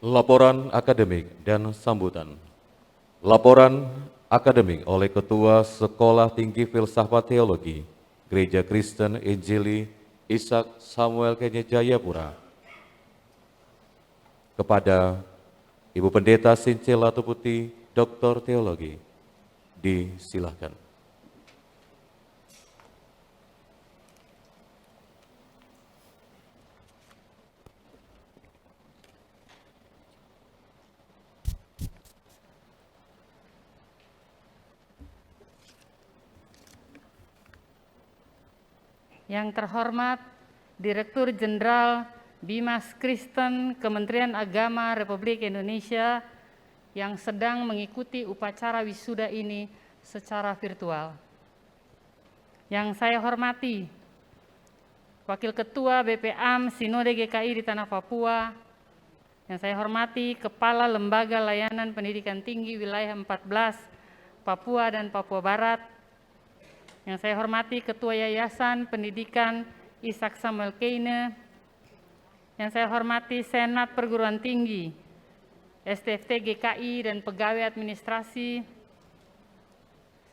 Laporan akademik dan sambutan. Laporan akademik oleh Ketua Sekolah Tinggi Filsafat Teologi Gereja Kristen Injili Ishak Samuel Kenya Jayapura kepada Ibu Pendeta Sincela Tuputi, Doktor Teologi. Disilahkan. Yang terhormat Direktur Jenderal Bimas Kristen Kementerian Agama Republik Indonesia yang sedang mengikuti upacara wisuda ini secara virtual. Yang saya hormati Wakil Ketua BPAM Sinode GKI di Tanah Papua, yang saya hormati Kepala Lembaga Layanan Pendidikan Tinggi Wilayah 14 Papua dan Papua Barat, yang saya hormati Ketua Yayasan Pendidikan Ishak Samuel Kenya, yang saya hormati Senat Perguruan Tinggi, STFT GKI dan Pegawai Administrasi,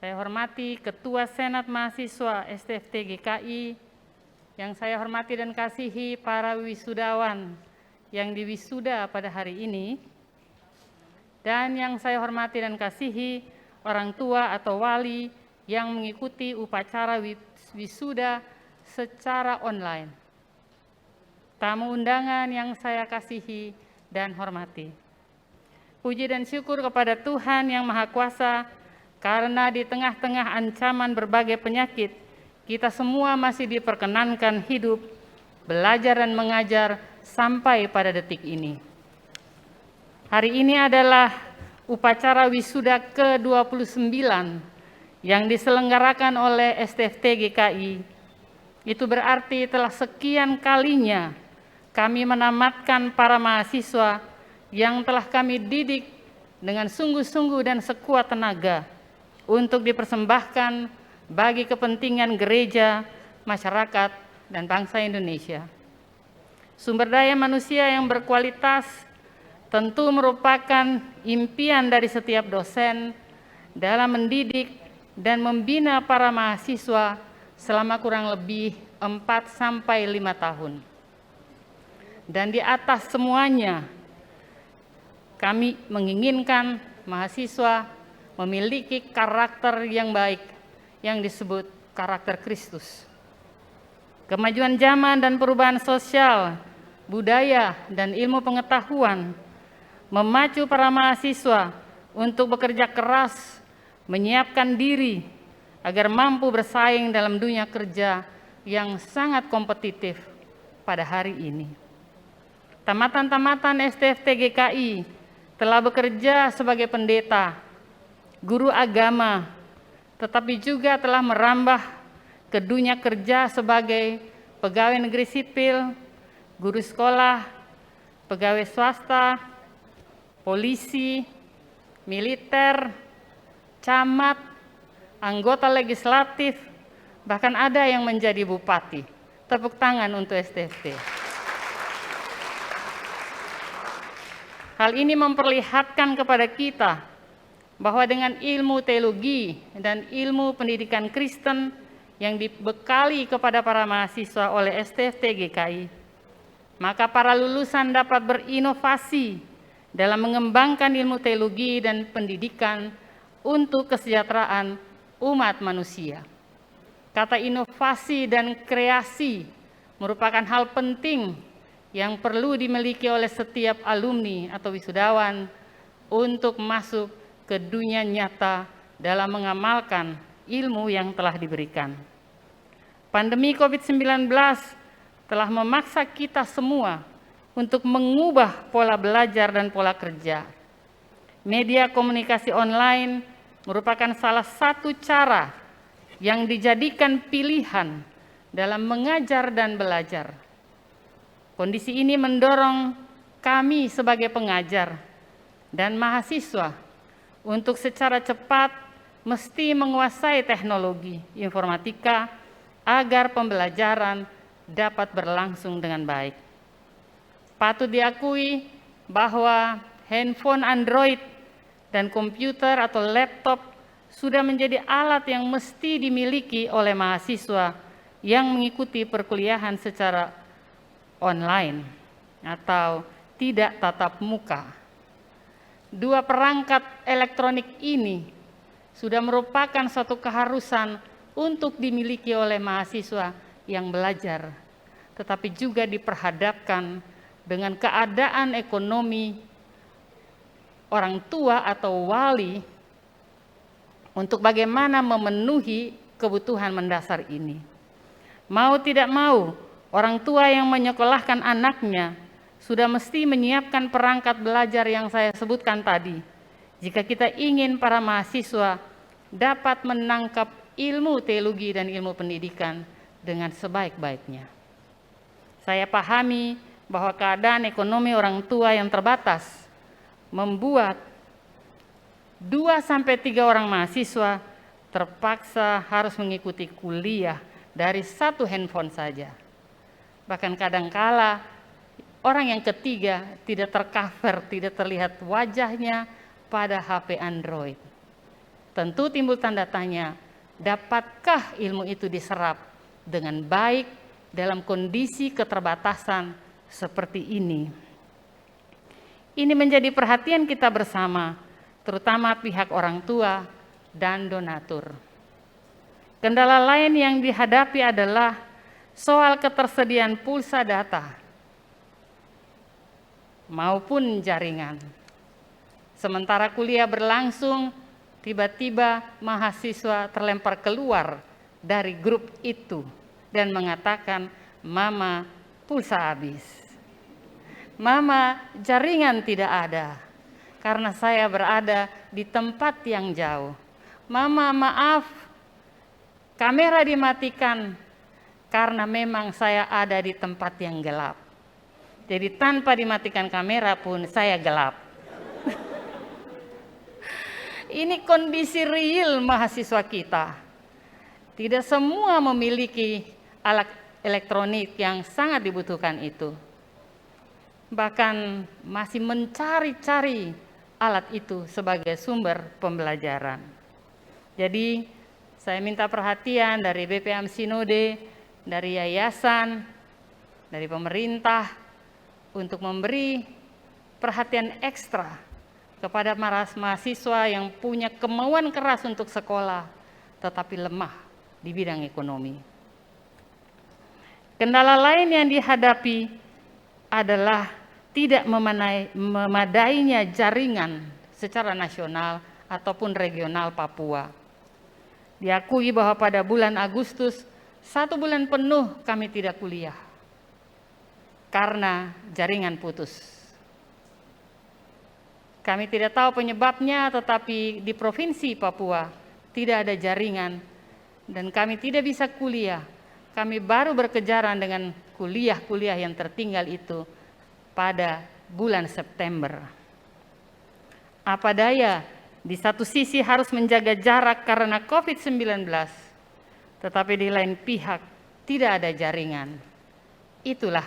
saya hormati Ketua Senat Mahasiswa STFT GKI, yang saya hormati dan kasihi para wisudawan yang diwisuda pada hari ini, dan yang saya hormati dan kasihi orang tua atau wali yang mengikuti upacara wisuda secara online. Tamu undangan yang saya kasihi dan hormati. Puji dan syukur kepada Tuhan Yang Maha Kuasa, karena di tengah-tengah ancaman berbagai penyakit, kita semua masih diperkenankan hidup, belajar dan mengajar sampai pada detik ini. Hari ini adalah upacara wisuda ke-29 yang diselenggarakan oleh STFT GKI. Itu berarti telah sekian kalinya kami menamatkan para mahasiswa yang telah kami didik dengan sungguh-sungguh dan sekuat tenaga untuk dipersembahkan bagi kepentingan gereja, masyarakat, dan bangsa Indonesia. Sumber daya manusia yang berkualitas tentu merupakan impian dari setiap dosen dalam mendidik dan membina para mahasiswa selama kurang lebih 4-5 tahun. Dan di atas semuanya, kami menginginkan mahasiswa memiliki karakter yang baik yang disebut karakter Kristus. Kemajuan zaman dan perubahan sosial, budaya, dan ilmu pengetahuan memacu para mahasiswa untuk bekerja keras menyiapkan diri agar mampu bersaing dalam dunia kerja yang sangat kompetitif pada hari ini. Tamatan-tamatan STFT GKI telah bekerja sebagai pendeta, guru agama, tetapi juga telah merambah ke dunia kerja sebagai pegawai negeri sipil, guru sekolah, pegawai swasta, polisi, militer, camat, anggota legislatif, bahkan ada yang menjadi bupati. Tepuk tangan untuk STFT. Hal ini memperlihatkan kepada kita bahwa dengan ilmu teologi dan ilmu pendidikan Kristen yang dibekali kepada para mahasiswa oleh STFT GKI, maka para lulusan dapat berinovasi dalam mengembangkan ilmu teologi dan pendidikan untuk kesejahteraan umat manusia. Kata inovasi dan kreasi merupakan hal penting yang perlu dimiliki oleh setiap alumni atau wisudawan untuk masuk ke dunia nyata dalam mengamalkan ilmu yang telah diberikan. Pandemi COVID-19 telah memaksa kita semua untuk mengubah pola belajar dan pola kerja. Media komunikasi online merupakan salah satu cara yang dijadikan pilihan dalam mengajar dan belajar. Kondisi ini mendorong kami sebagai pengajar dan mahasiswa untuk secara cepat mesti menguasai teknologi informatika agar pembelajaran dapat berlangsung dengan baik. Patut diakui bahwa handphone Android dan komputer atau laptop sudah menjadi alat yang mesti dimiliki oleh mahasiswa yang mengikuti perkuliahan secara online atau tidak tatap muka. Dua perangkat elektronik ini sudah merupakan suatu keharusan untuk dimiliki oleh mahasiswa yang belajar, tetapi juga diperhadapkan dengan keadaan ekonomi orang tua atau wali untuk bagaimana memenuhi kebutuhan mendasar ini. Mau tidak mau, orang tua yang menyekolahkan anaknya sudah mesti menyiapkan perangkat belajar yang saya sebutkan tadi. Jika kita ingin para mahasiswa dapat menangkap ilmu teologi dan ilmu pendidikan dengan sebaik-baiknya. Saya pahami bahwa keadaan ekonomi orang tua yang terbatas membuat 2-3 orang mahasiswa terpaksa harus mengikuti kuliah dari satu handphone saja. Bahkan kadangkala orang yang ketiga tidak tercover, tidak terlihat wajahnya pada HP Android. Tentu timbul tanda tanya, dapatkah ilmu itu diserap dengan baik dalam kondisi keterbatasan seperti ini? Ini menjadi perhatian kita bersama, terutama pihak orang tua dan donatur. Kendala lain yang dihadapi adalah soal ketersediaan pulsa data maupun jaringan. Sementara kuliah berlangsung, tiba-tiba mahasiswa terlempar keluar dari grup itu dan mengatakan, "Mama, pulsa habis. Mama, jaringan tidak ada karena saya berada di tempat yang jauh. Mama, maaf, kamera dimatikan karena memang saya ada di tempat yang gelap." Jadi tanpa dimatikan kamera pun saya gelap. Ini kondisi real mahasiswa kita. Tidak semua memiliki alat elektronik yang sangat dibutuhkan itu. Bahkan masih mencari-cari alat itu sebagai sumber pembelajaran. Jadi saya minta perhatian dari BPM Sinode, dari yayasan, dari pemerintah, untuk memberi perhatian ekstra kepada mahasiswa yang punya kemauan keras untuk sekolah, tetapi lemah di bidang ekonomi. Kendala lain yang dihadapi adalah tidak memadainya jaringan secara nasional ataupun regional Papua. Diakui bahwa pada bulan Agustus, 1 bulan penuh kami tidak kuliah karena jaringan putus. Kami tidak tahu penyebabnya, tetapi di Provinsi Papua tidak ada jaringan dan kami tidak bisa kuliah. Kami baru berkejaran dengan kuliah-kuliah yang tertinggal itu pada bulan September. Apa daya, di satu sisi harus menjaga jarak karena COVID-19, tetapi di lain pihak tidak ada jaringan. Itulah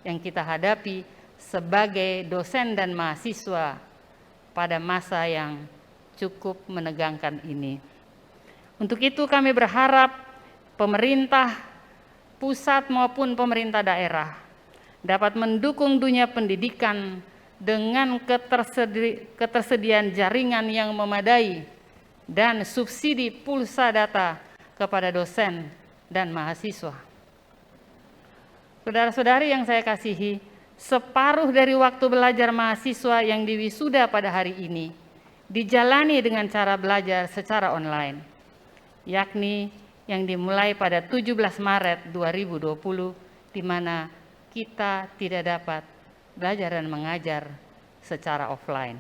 yang kita hadapi sebagai dosen dan mahasiswa pada masa yang cukup menegangkan ini. Untuk itu kami berharap pemerintah pusat maupun pemerintah daerah dapat mendukung dunia pendidikan dengan ketersediaan jaringan yang memadai dan subsidi pulsa data kepada dosen dan mahasiswa. Saudara-saudari yang saya kasihi, separuh dari waktu belajar mahasiswa yang diwisuda pada hari ini dijalani dengan cara belajar secara online, yakni yang dimulai pada 17 Maret 2020, di mana kita tidak dapat belajar dan mengajar secara offline.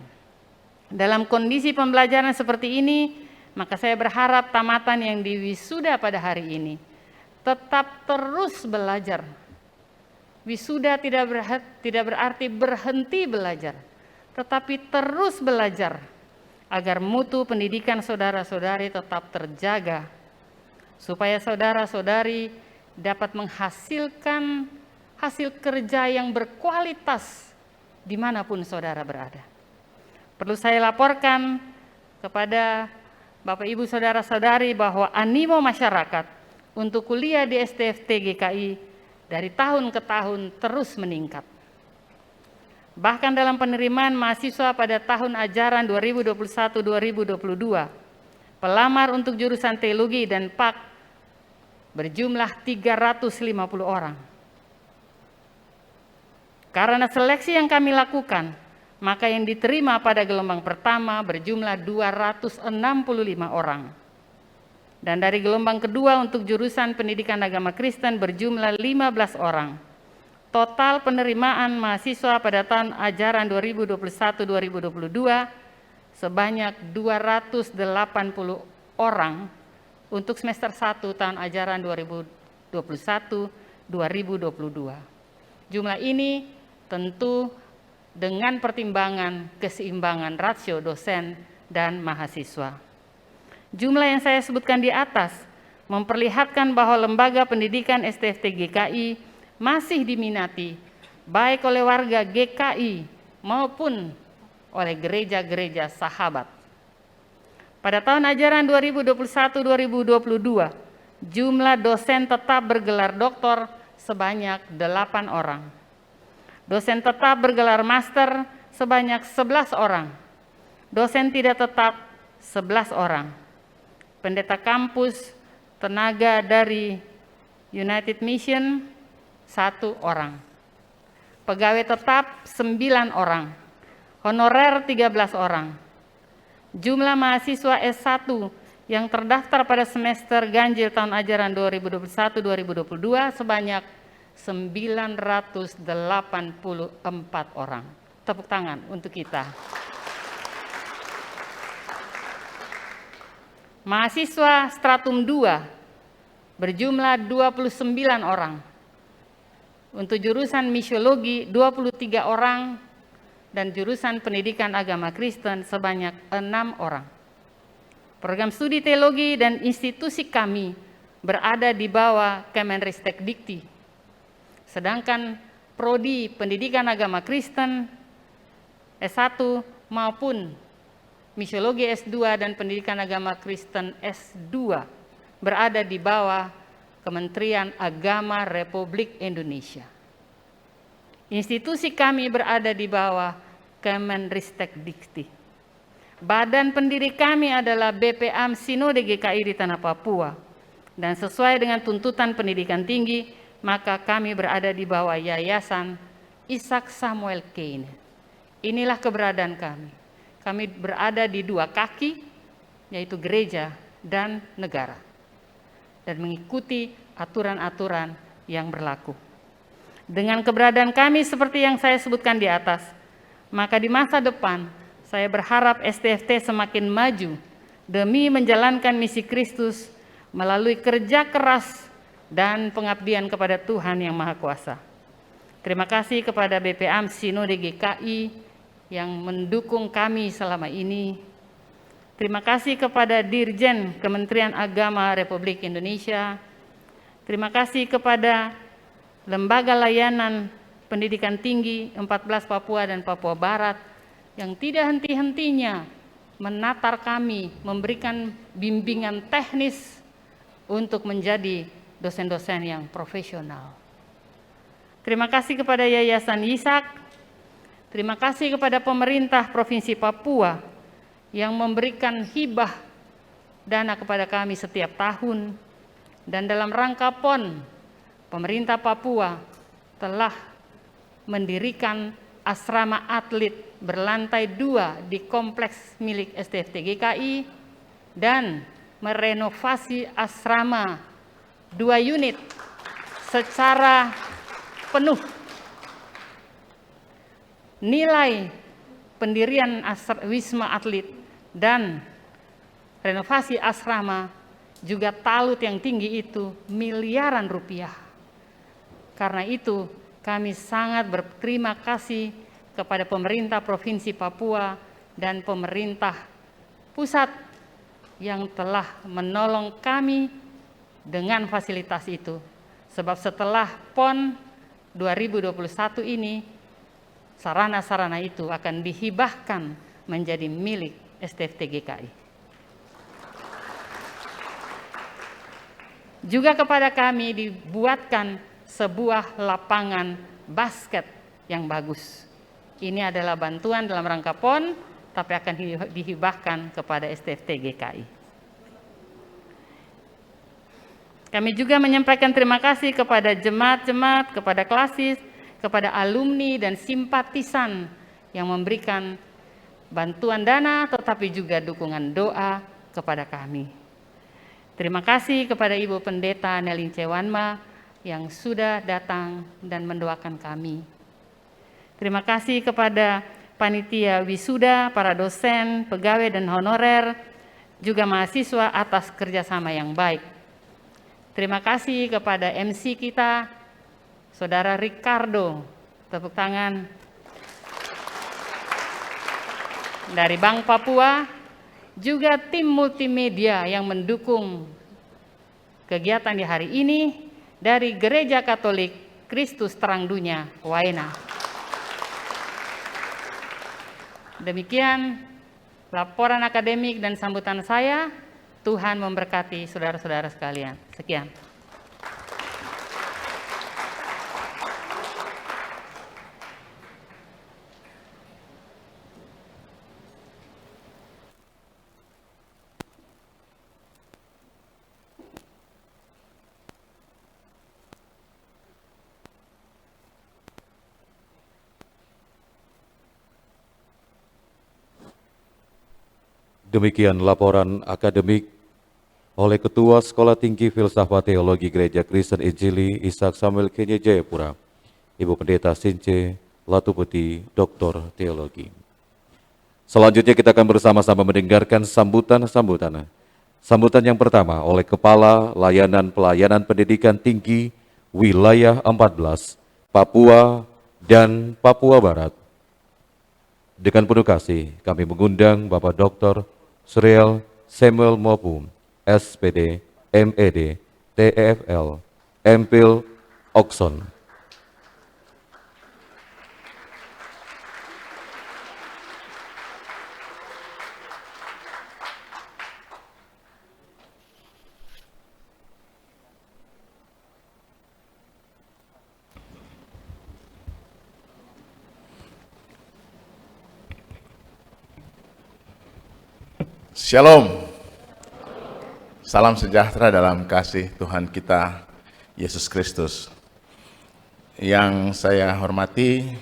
Dalam kondisi pembelajaran seperti ini, maka saya berharap tamatan yang diwisuda pada hari ini tetap terus belajar. Wisuda tidak berarti berhenti belajar, tetapi terus belajar agar mutu pendidikan saudara-saudari tetap terjaga, supaya saudara-saudari dapat menghasilkan hasil kerja yang berkualitas dimanapun saudara berada. Perlu saya laporkan kepada Bapak Ibu Saudara-saudari bahwa animo masyarakat untuk kuliah di STFT GKI dari tahun ke tahun terus meningkat. Bahkan dalam penerimaan mahasiswa pada tahun ajaran 2021-2022, pelamar untuk jurusan teologi dan PAK berjumlah 350 orang. Karena seleksi yang kami lakukan, maka yang diterima pada gelombang pertama berjumlah 265 orang. Dan dari gelombang kedua untuk jurusan pendidikan agama Kristen berjumlah 15 orang. Total penerimaan mahasiswa pada tahun ajaran 2021-2022 sebanyak 280 orang untuk semester 1 tahun ajaran 2021-2022. Jumlah ini tentu dengan pertimbangan keseimbangan rasio dosen dan mahasiswa. Jumlah yang saya sebutkan di atas memperlihatkan bahwa lembaga pendidikan STFT GKI masih diminati baik oleh warga GKI maupun oleh gereja-gereja sahabat. Pada tahun ajaran 2021-2022, jumlah dosen tetap bergelar doktor sebanyak 8 orang. Dosen tetap bergelar master sebanyak 11 orang. Dosen tidak tetap 11 orang. Pendeta kampus, tenaga dari United Mission 1 orang. Pegawai tetap 9 orang. Honorer 13 orang. Jumlah mahasiswa S1 yang terdaftar pada semester ganjil tahun ajaran 2021-2022 sebanyak 984 orang. Tepuk tangan untuk kita. Mahasiswa stratum 2 berjumlah 29 orang. Untuk jurusan misiologi 23 orang dan jurusan pendidikan agama Kristen sebanyak 6 orang. Program studi teologi dan institusi kami berada di bawah Kemenristek-Dikti. Sedangkan prodi pendidikan agama Kristen S1 maupun misiologi S2 dan pendidikan agama Kristen S2 berada di bawah Kementerian Agama Republik Indonesia. Institusi kami berada di bawah Kemenristek-Dikti. Badan pendiri kami adalah BPAM Sinode GKI di Tanah Papua. Dan sesuai dengan tuntutan pendidikan tinggi, maka kami berada di bawah Yayasan Ishak Samuel Kane. Inilah keberadaan kami. Kami berada di dua kaki, yaitu gereja dan negara, dan mengikuti aturan-aturan yang berlaku. Dengan keberadaan kami seperti yang saya sebutkan di atas, maka di masa depan saya berharap STFT semakin maju demi menjalankan misi Kristus melalui kerja keras dan pengabdian kepada Tuhan Yang Maha Kuasa. Terima kasih kepada BPAM Sinode GKI yang mendukung kami selama ini. Terima kasih kepada Dirjen Kementerian Agama Republik Indonesia. Terima kasih kepada Lembaga Layanan Pendidikan Tinggi 14 Papua dan Papua Barat yang tidak henti-hentinya menatar kami, memberikan bimbingan teknis untuk menjadi dosen-dosen yang profesional. Terima kasih kepada Yayasan Ishak. Terima kasih kepada pemerintah Provinsi Papua yang memberikan hibah dana kepada kami setiap tahun, dan dalam rangka PON, pemerintah Papua telah mendirikan asrama atlet berlantai 2 di kompleks milik STFT GKI dan merenovasi asrama 2 unit secara penuh. Nilai pendirian Wisma Atlet dan renovasi asrama juga talut yang tinggi itu miliaran rupiah. Karena itu kami sangat berterima kasih kepada pemerintah Provinsi Papua dan pemerintah pusat yang telah menolong kami dengan fasilitas itu. Sebab setelah PON 2021 ini, sarana-sarana itu akan dihibahkan menjadi milik STFT GKI. Juga kepada kami dibuatkan sebuah lapangan basket yang bagus. Ini adalah bantuan dalam rangka PON, tapi akan dihibahkan kepada STFT GKI. Kami juga menyampaikan terima kasih kepada jemaat-jemaat, kepada klasis, kepada alumni dan simpatisan yang memberikan bantuan dana tetapi juga dukungan doa kepada kami. Terima kasih kepada Ibu Pendeta Nelin Cewanma yang sudah datang dan mendoakan kami. Terima kasih kepada panitia wisuda, para dosen, pegawai dan honorer, juga mahasiswa atas kerjasama yang baik. Terima kasih kepada MC kita, Saudara Ricardo, tepuk tangan, dari Bank Papua, juga tim multimedia yang mendukung kegiatan di hari ini dari Gereja Katolik Kristus Terang Dunia, Waena. Demikian laporan akademik dan sambutan saya. Tuhan memberkati saudara-saudara sekalian. Sekian. Demikian laporan akademik oleh Ketua Sekolah Tinggi Filsafat Teologi Gereja Kristen Injili Ishak Samuel Kenya Jayapura, Ibu Pendeta Since Latupeti, Doktor Teologi. Selanjutnya kita akan bersama-sama mendengarkan sambutan-sambutan. Sambutan yang pertama oleh Kepala Layanan Pelayanan Pendidikan Tinggi Wilayah 14, Papua dan Papua Barat. Dengan penuh kasih kami mengundang Bapak Dr. Sriel Samuel Mopu, SPD, MED, TEFL, MPhil, Oxon. Shalom, salam sejahtera dalam kasih Tuhan kita Yesus Kristus. Yang saya hormati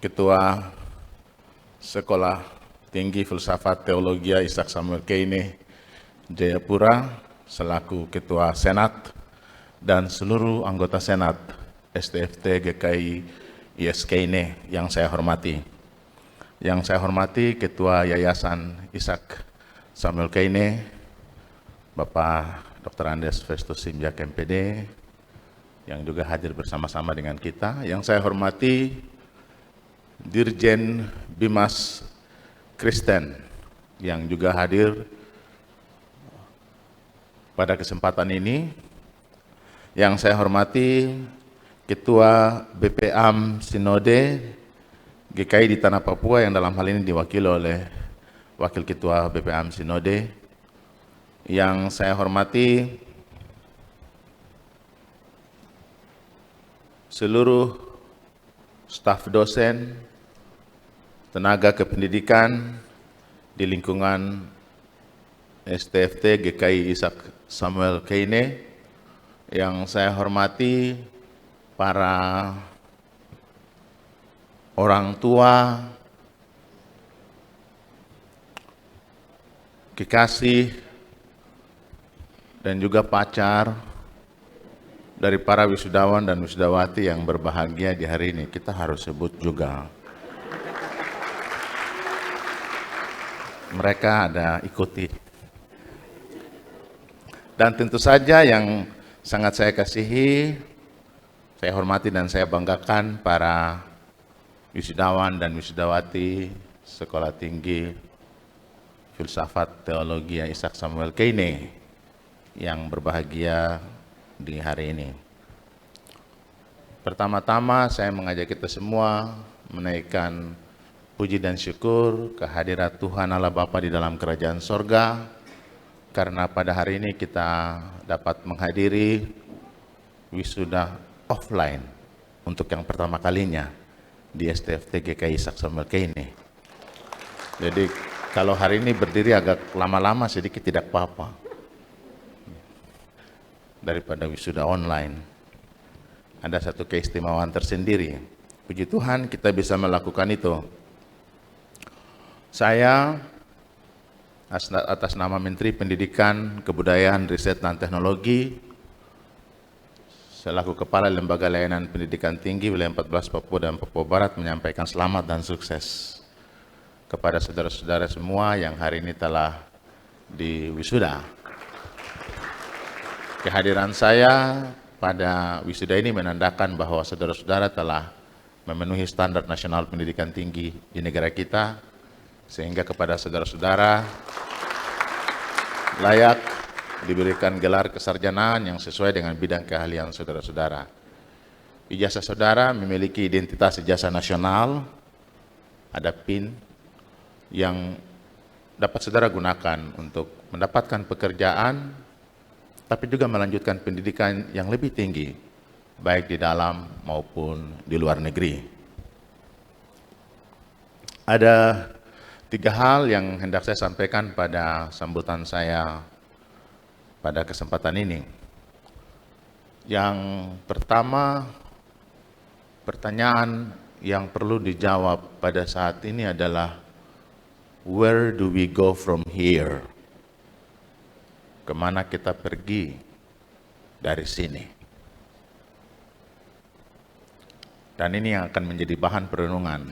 Ketua Sekolah Tinggi Filsafat Teologi Ishak Samuel Kenya Jayapura selaku Ketua Senat dan seluruh anggota Senat STFT GKI ISKN yang saya hormati. Yang saya hormati Ketua Yayasan Ishak Samuel Kenya, Bapak Dr. Andes Festus Simjak MPD, yang juga hadir bersama-sama dengan kita. Yang saya hormati Dirjen Bimas Kristen, yang juga hadir pada kesempatan ini. Yang saya hormati Ketua BPAM Sinode GKI di Tanah Papua yang dalam hal ini diwakili oleh Wakil Ketua BPAM Sinode. Yang saya hormati seluruh staf dosen, tenaga kependidikan di lingkungan STFT GKI Ishak Samuel Kenya. Yang saya hormati para orang tua, kekasih, dan juga pacar dari para wisudawan dan wisudawati yang berbahagia di hari ini. Kita harus sebut juga. Mereka ada ikuti. Dan tentu saja yang sangat saya kasihi, saya hormati dan saya banggakan para wisudawan dan wisudawati Sekolah Tinggi Filsafat Teologi Ishak Samuel Kenya yang berbahagia di hari ini. Pertama-tama saya mengajak kita semua menaikkan puji dan syukur kehadirat Tuhan Allah Bapa di dalam kerajaan sorga, karena pada hari ini kita dapat menghadiri wisuda offline untuk yang pertama kalinya di STFT GKI Ishak Samuel Keine. Jadi kalau hari ini berdiri agak lama-lama sedikit tidak apa-apa daripada wisuda online. Ada satu keistimewaan tersendiri. Puji Tuhan kita bisa melakukan itu. Saya atas nama Menteri Pendidikan, Kebudayaan, Riset, dan Teknologi, selaku Kepala Lembaga Layanan Pendidikan Tinggi Wilayah 14 Papua dan Papua Barat, menyampaikan selamat dan sukses kepada saudara-saudara semua yang hari ini telah diwisuda. Kehadiran saya pada wisuda ini menandakan bahwa saudara-saudara telah memenuhi standar nasional pendidikan tinggi di negara kita, sehingga kepada saudara-saudara layak diberikan gelar kesarjanaan yang sesuai dengan bidang keahlian saudara-saudara. Ijazah saudara memiliki identitas ijazah nasional, ada PIN yang dapat saudara gunakan untuk mendapatkan pekerjaan, tapi juga melanjutkan pendidikan yang lebih tinggi, baik di dalam maupun di luar negeri. Ada 3 hal yang hendak saya sampaikan pada sambutan saya pada kesempatan ini. Yang pertama, pertanyaan yang perlu dijawab pada saat ini adalah, where do we go from here? Kemana kita pergi dari sini? Dan ini yang akan menjadi bahan perenungan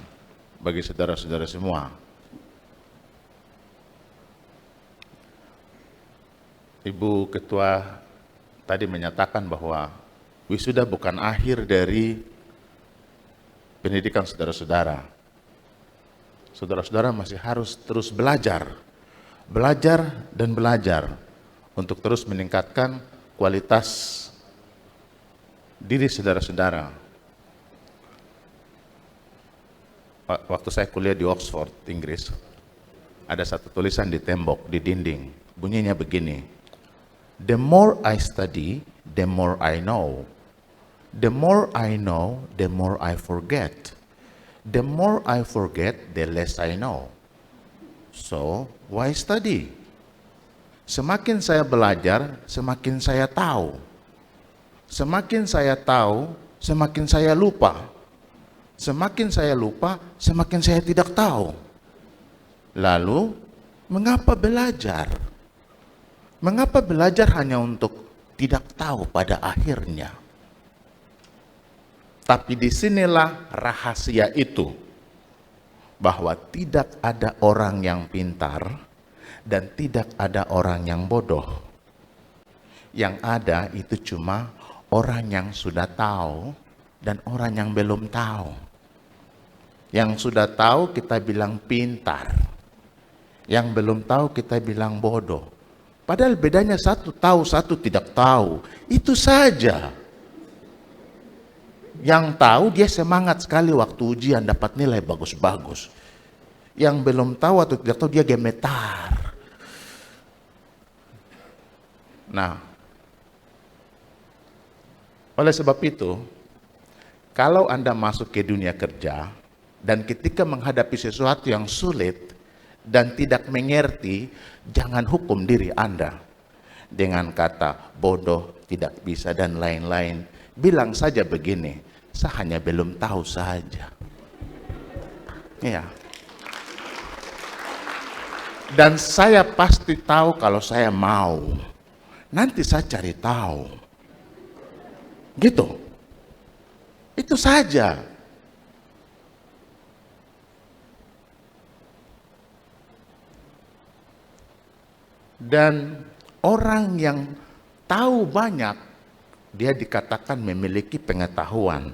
bagi saudara-saudara semua. Ibu Ketua tadi menyatakan bahwa wisuda bukan akhir dari pendidikan saudara-saudara. Saudara-saudara masih harus terus belajar dan belajar untuk terus meningkatkan kualitas diri saudara-saudara. Waktu saya kuliah di Oxford, Inggris, ada satu tulisan di tembok, di dinding, bunyinya begini, the more I study, the more I know. The more I know, the more I forget. The more I forget, the less I know. So, why study? Semakin saya belajar, semakin saya tahu. Semakin saya tahu, semakin saya lupa. Semakin saya lupa, semakin saya tidak tahu. Lalu, mengapa belajar? Mengapa belajar hanya untuk tidak tahu pada akhirnya? Tapi disinilah rahasia itu, bahwa tidak ada orang yang pintar dan tidak ada orang yang bodoh. Yang ada itu cuma orang yang sudah tahu dan orang yang belum tahu. Yang sudah tahu kita bilang pintar, yang belum tahu kita bilang bodoh. Padahal bedanya satu tahu, satu tidak tahu. Itu saja. Yang tahu dia semangat sekali waktu ujian dapat nilai bagus-bagus. Yang belum tahu atau tidak tahu dia gemetar. Nah, oleh sebab itu, kalau Anda masuk ke dunia kerja dan ketika menghadapi sesuatu yang sulit dan tidak mengerti, jangan hukum diri Anda dengan kata bodoh, tidak bisa, dan lain-lain. Bilang saja begini, saya hanya belum tahu saja. Ya. Dan saya pasti tahu kalau saya mau. Nanti saya cari tahu. Gitu. Itu saja. Dan orang yang tahu banyak, dia dikatakan memiliki pengetahuan.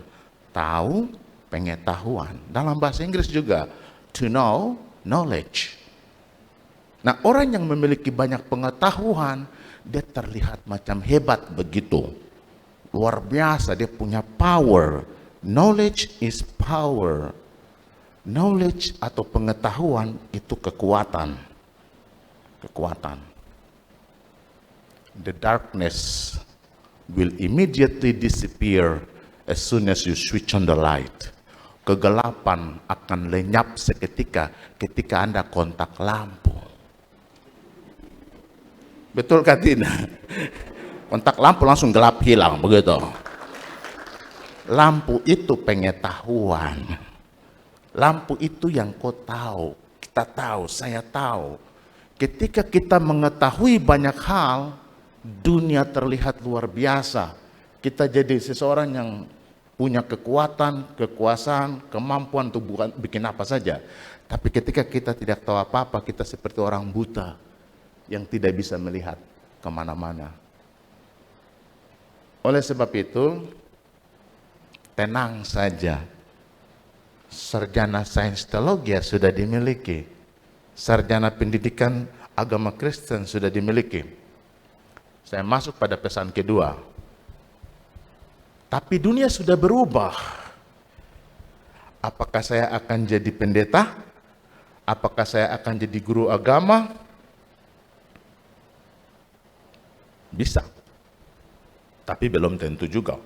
Tahu, pengetahuan. Dalam bahasa Inggris juga, to know, knowledge. Nah, orang yang memiliki banyak pengetahuan, dia terlihat macam hebat begitu. luar biasa, dia punya power. Knowledge is power. Knowledge atau pengetahuan itu kekuatan. Kekuatan. The darkness will immediately disappear as soon as you switch on the light. Kegelapan akan lenyap seketika ketika Anda kontak lampu. Betul kan tidak? Kontak lampu langsung gelap hilang, begitu. Lampu itu pengetahuan. Lampu itu yang kau tahu, kita tahu, saya tahu. Ketika kita mengetahui banyak hal, dunia terlihat luar biasa. Kita jadi seseorang yang punya kekuatan, kekuasaan, kemampuan untuk bikin apa saja. Tapi ketika kita tidak tahu apa-apa, kita seperti orang buta yang tidak bisa melihat kemana-mana. Oleh sebab itu, tenang saja. Sarjana sains teologi sudah dimiliki. Sarjana pendidikan agama Kristen sudah dimiliki. Saya masuk pada pesan kedua. Tapi dunia sudah berubah. Apakah saya akan jadi pendeta? Apakah saya akan jadi guru agama? Bisa. Tapi belum tentu juga.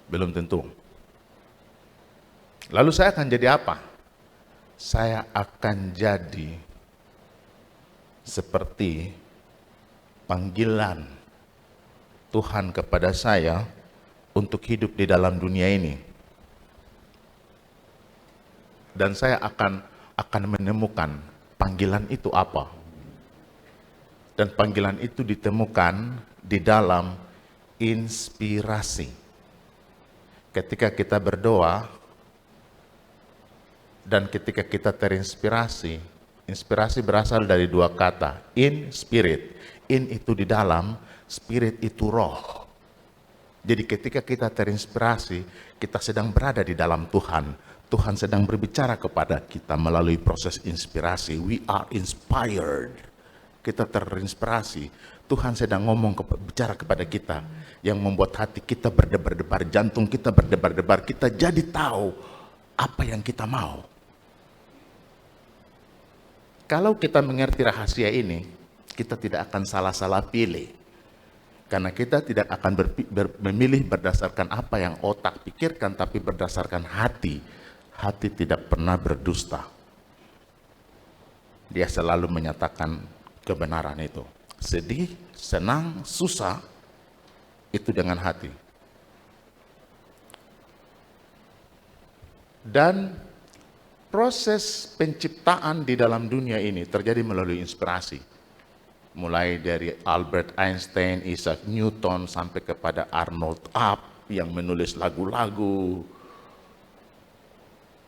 Belum tentu. Lalu saya akan jadi apa? Saya akan jadi seperti panggilan Tuhan kepada saya untuk hidup di dalam dunia ini. Dan saya akan menemukan panggilan itu apa. Dan panggilan itu ditemukan di dalam inspirasi. Ketika kita berdoa dan ketika kita terinspirasi, inspirasi berasal dari dua kata, in spirit. In itu di dalam, spirit itu roh. Jadi ketika kita terinspirasi, kita sedang berada di dalam Tuhan. Tuhan sedang berbicara kepada kita melalui proses inspirasi. We are inspired. Kita terinspirasi. Tuhan sedang bicara kepada kita yang membuat hati kita berdebar-debar, jantung kita berdebar-debar, kita jadi tahu apa yang kita mau. Kalau kita mengerti rahasia ini, kita tidak akan salah-salah pilih. Karena kita tidak akan memilih berdasarkan apa yang otak pikirkan, tapi berdasarkan hati. Hati tidak pernah berdusta. Dia selalu menyatakan kebenaran itu. Sedih, senang, susah, itu dengan hati. Dan proses penciptaan di dalam dunia ini terjadi melalui inspirasi. Mulai dari Albert Einstein, Isaac Newton, sampai kepada Arnold Up yang menulis lagu-lagu.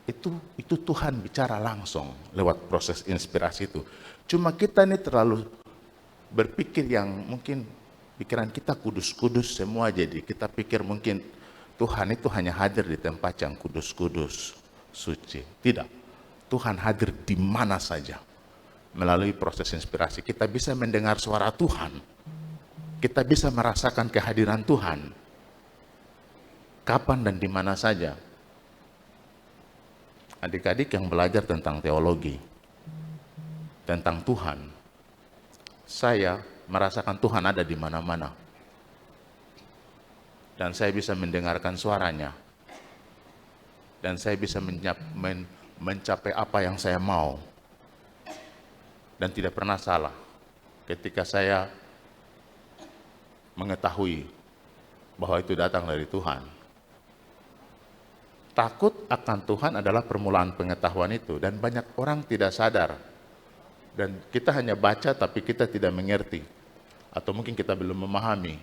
Itu Tuhan bicara langsung lewat proses inspirasi itu. Cuma kita ini terlalu berpikir yang mungkin pikiran kita kudus-kudus semua, jadi kita pikir mungkin Tuhan itu hanya hadir di tempat yang kudus-kudus, suci. Tidak. Tuhan hadir di mana saja. Melalui proses inspirasi kita bisa mendengar suara Tuhan. Kita bisa merasakan kehadiran Tuhan. Kapan dan di mana saja. Adik-adik yang belajar tentang teologi, tentang Tuhan, saya merasakan Tuhan ada di mana-mana. Dan saya bisa mendengarkan suaranya. Dan saya bisa mencapai apa yang saya mau. Dan tidak pernah salah ketika saya mengetahui bahwa itu datang dari Tuhan. Takut akan Tuhan adalah permulaan pengetahuan itu. Dan banyak orang tidak sadar. Dan kita hanya baca tapi kita tidak mengerti. Atau mungkin kita belum memahami.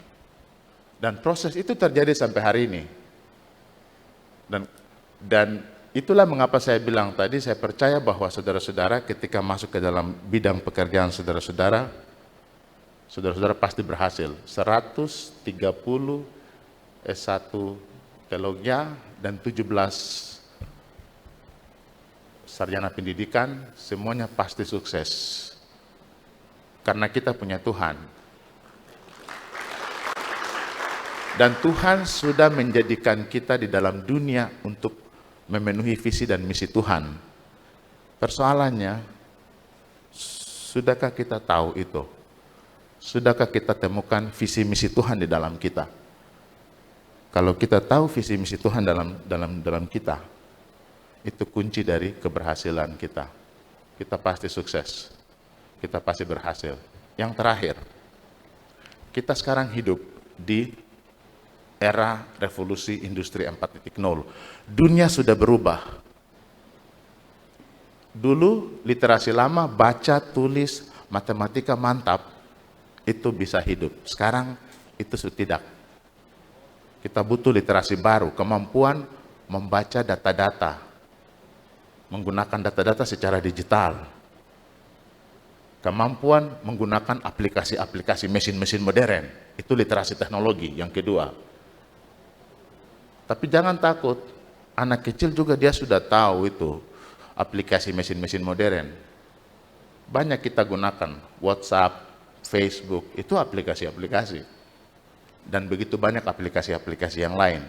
Dan proses itu terjadi sampai hari ini. Dan itulah mengapa saya bilang tadi, saya percaya bahwa saudara-saudara ketika masuk ke dalam bidang pekerjaan saudara-saudara pasti berhasil. 130 S1 teologi dan 17 sarjana pendidikan, semuanya pasti sukses. Karena kita punya Tuhan. Dan Tuhan sudah menjadikan kita di dalam dunia untuk memenuhi visi dan misi Tuhan. Persoalannya, sudahkah kita tahu itu? Sudahkah kita temukan visi misi Tuhan di dalam kita? Kalau kita tahu visi misi Tuhan dalam kita, itu kunci dari keberhasilan kita. Kita pasti sukses. Kita pasti berhasil. Yang terakhir, kita sekarang hidup di era revolusi industri 4.0. Dunia sudah berubah. Dulu literasi lama, baca, tulis, matematika mantap, itu bisa hidup. Sekarang itu sudah tidak. Kita butuh literasi baru, kemampuan membaca data-data, menggunakan data-data secara digital, kemampuan menggunakan aplikasi-aplikasi mesin-mesin modern, itu literasi teknologi yang kedua. Tapi jangan takut, anak kecil juga dia sudah tahu itu aplikasi mesin-mesin modern. Banyak kita gunakan, WhatsApp, Facebook, itu aplikasi-aplikasi. Dan begitu banyak aplikasi-aplikasi yang lain.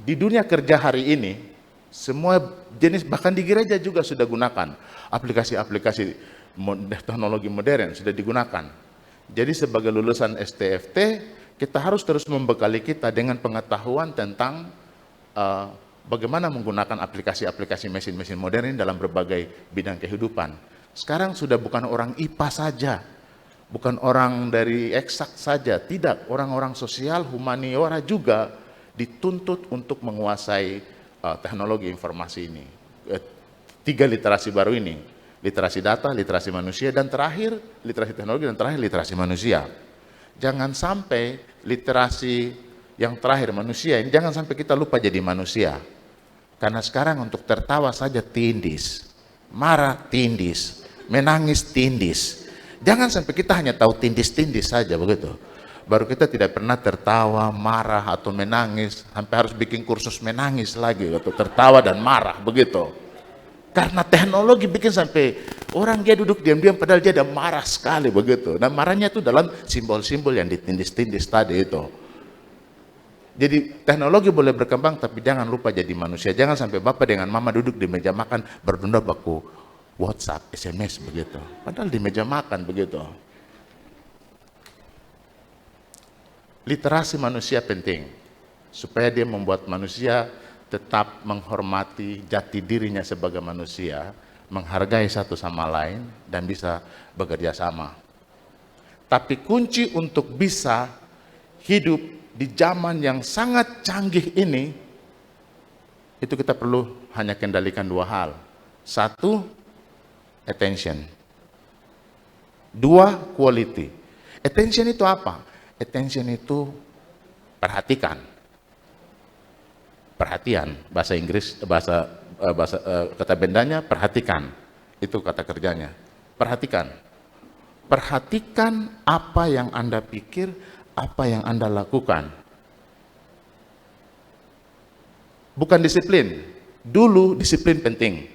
Di dunia kerja hari ini, semua jenis, bahkan di gereja juga sudah gunakan aplikasi-aplikasi teknologi modern, sudah digunakan. Jadi sebagai lulusan STFT, kita harus terus membekali kita dengan pengetahuan tentang bagaimana menggunakan aplikasi-aplikasi mesin-mesin modern dalam berbagai bidang kehidupan. Sekarang sudah bukan orang IPA saja, bukan orang dari eksak saja, tidak. Orang-orang sosial, humaniora juga dituntut untuk menguasai teknologi informasi ini. 3 literasi baru ini, literasi data, literasi manusia, dan terakhir literasi teknologi, dan terakhir literasi manusia. Jangan sampai literasi yang terakhir manusia ini, jangan sampai kita lupa jadi manusia. Karena sekarang untuk tertawa saja tindis, marah tindis, menangis tindis. Jangan sampai kita hanya tahu tindis-tindis saja begitu. Baru kita tidak pernah tertawa, marah atau menangis, sampai harus bikin kursus menangis lagi atau tertawa dan marah begitu. Karena teknologi bikin sampai orang dia duduk diam-diam padahal dia ada marah sekali begitu. Dan marahnya itu dalam simbol-simbol yang ditindis-tindis tadi itu. Jadi teknologi boleh berkembang tapi jangan lupa jadi manusia. Jangan sampai bapak dengan mama duduk di meja makan berdua baku WhatsApp, SMS begitu. Padahal di meja makan begitu. Literasi manusia penting supaya dia membuat manusia tetap menghormati jati dirinya sebagai manusia, menghargai satu sama lain, dan bisa bekerja sama. Tapi kunci untuk bisa hidup di zaman yang sangat canggih ini, itu kita perlu hanya kendalikan 2 hal. 1, attention. 2, quality. Attention itu apa? Attention itu perhatikan. Perhatian, bahasa Inggris, kata bendanya perhatikan, itu kata kerjanya. Perhatikan. Perhatikan apa yang Anda pikir, apa yang Anda lakukan. Bukan disiplin. Dulu disiplin penting.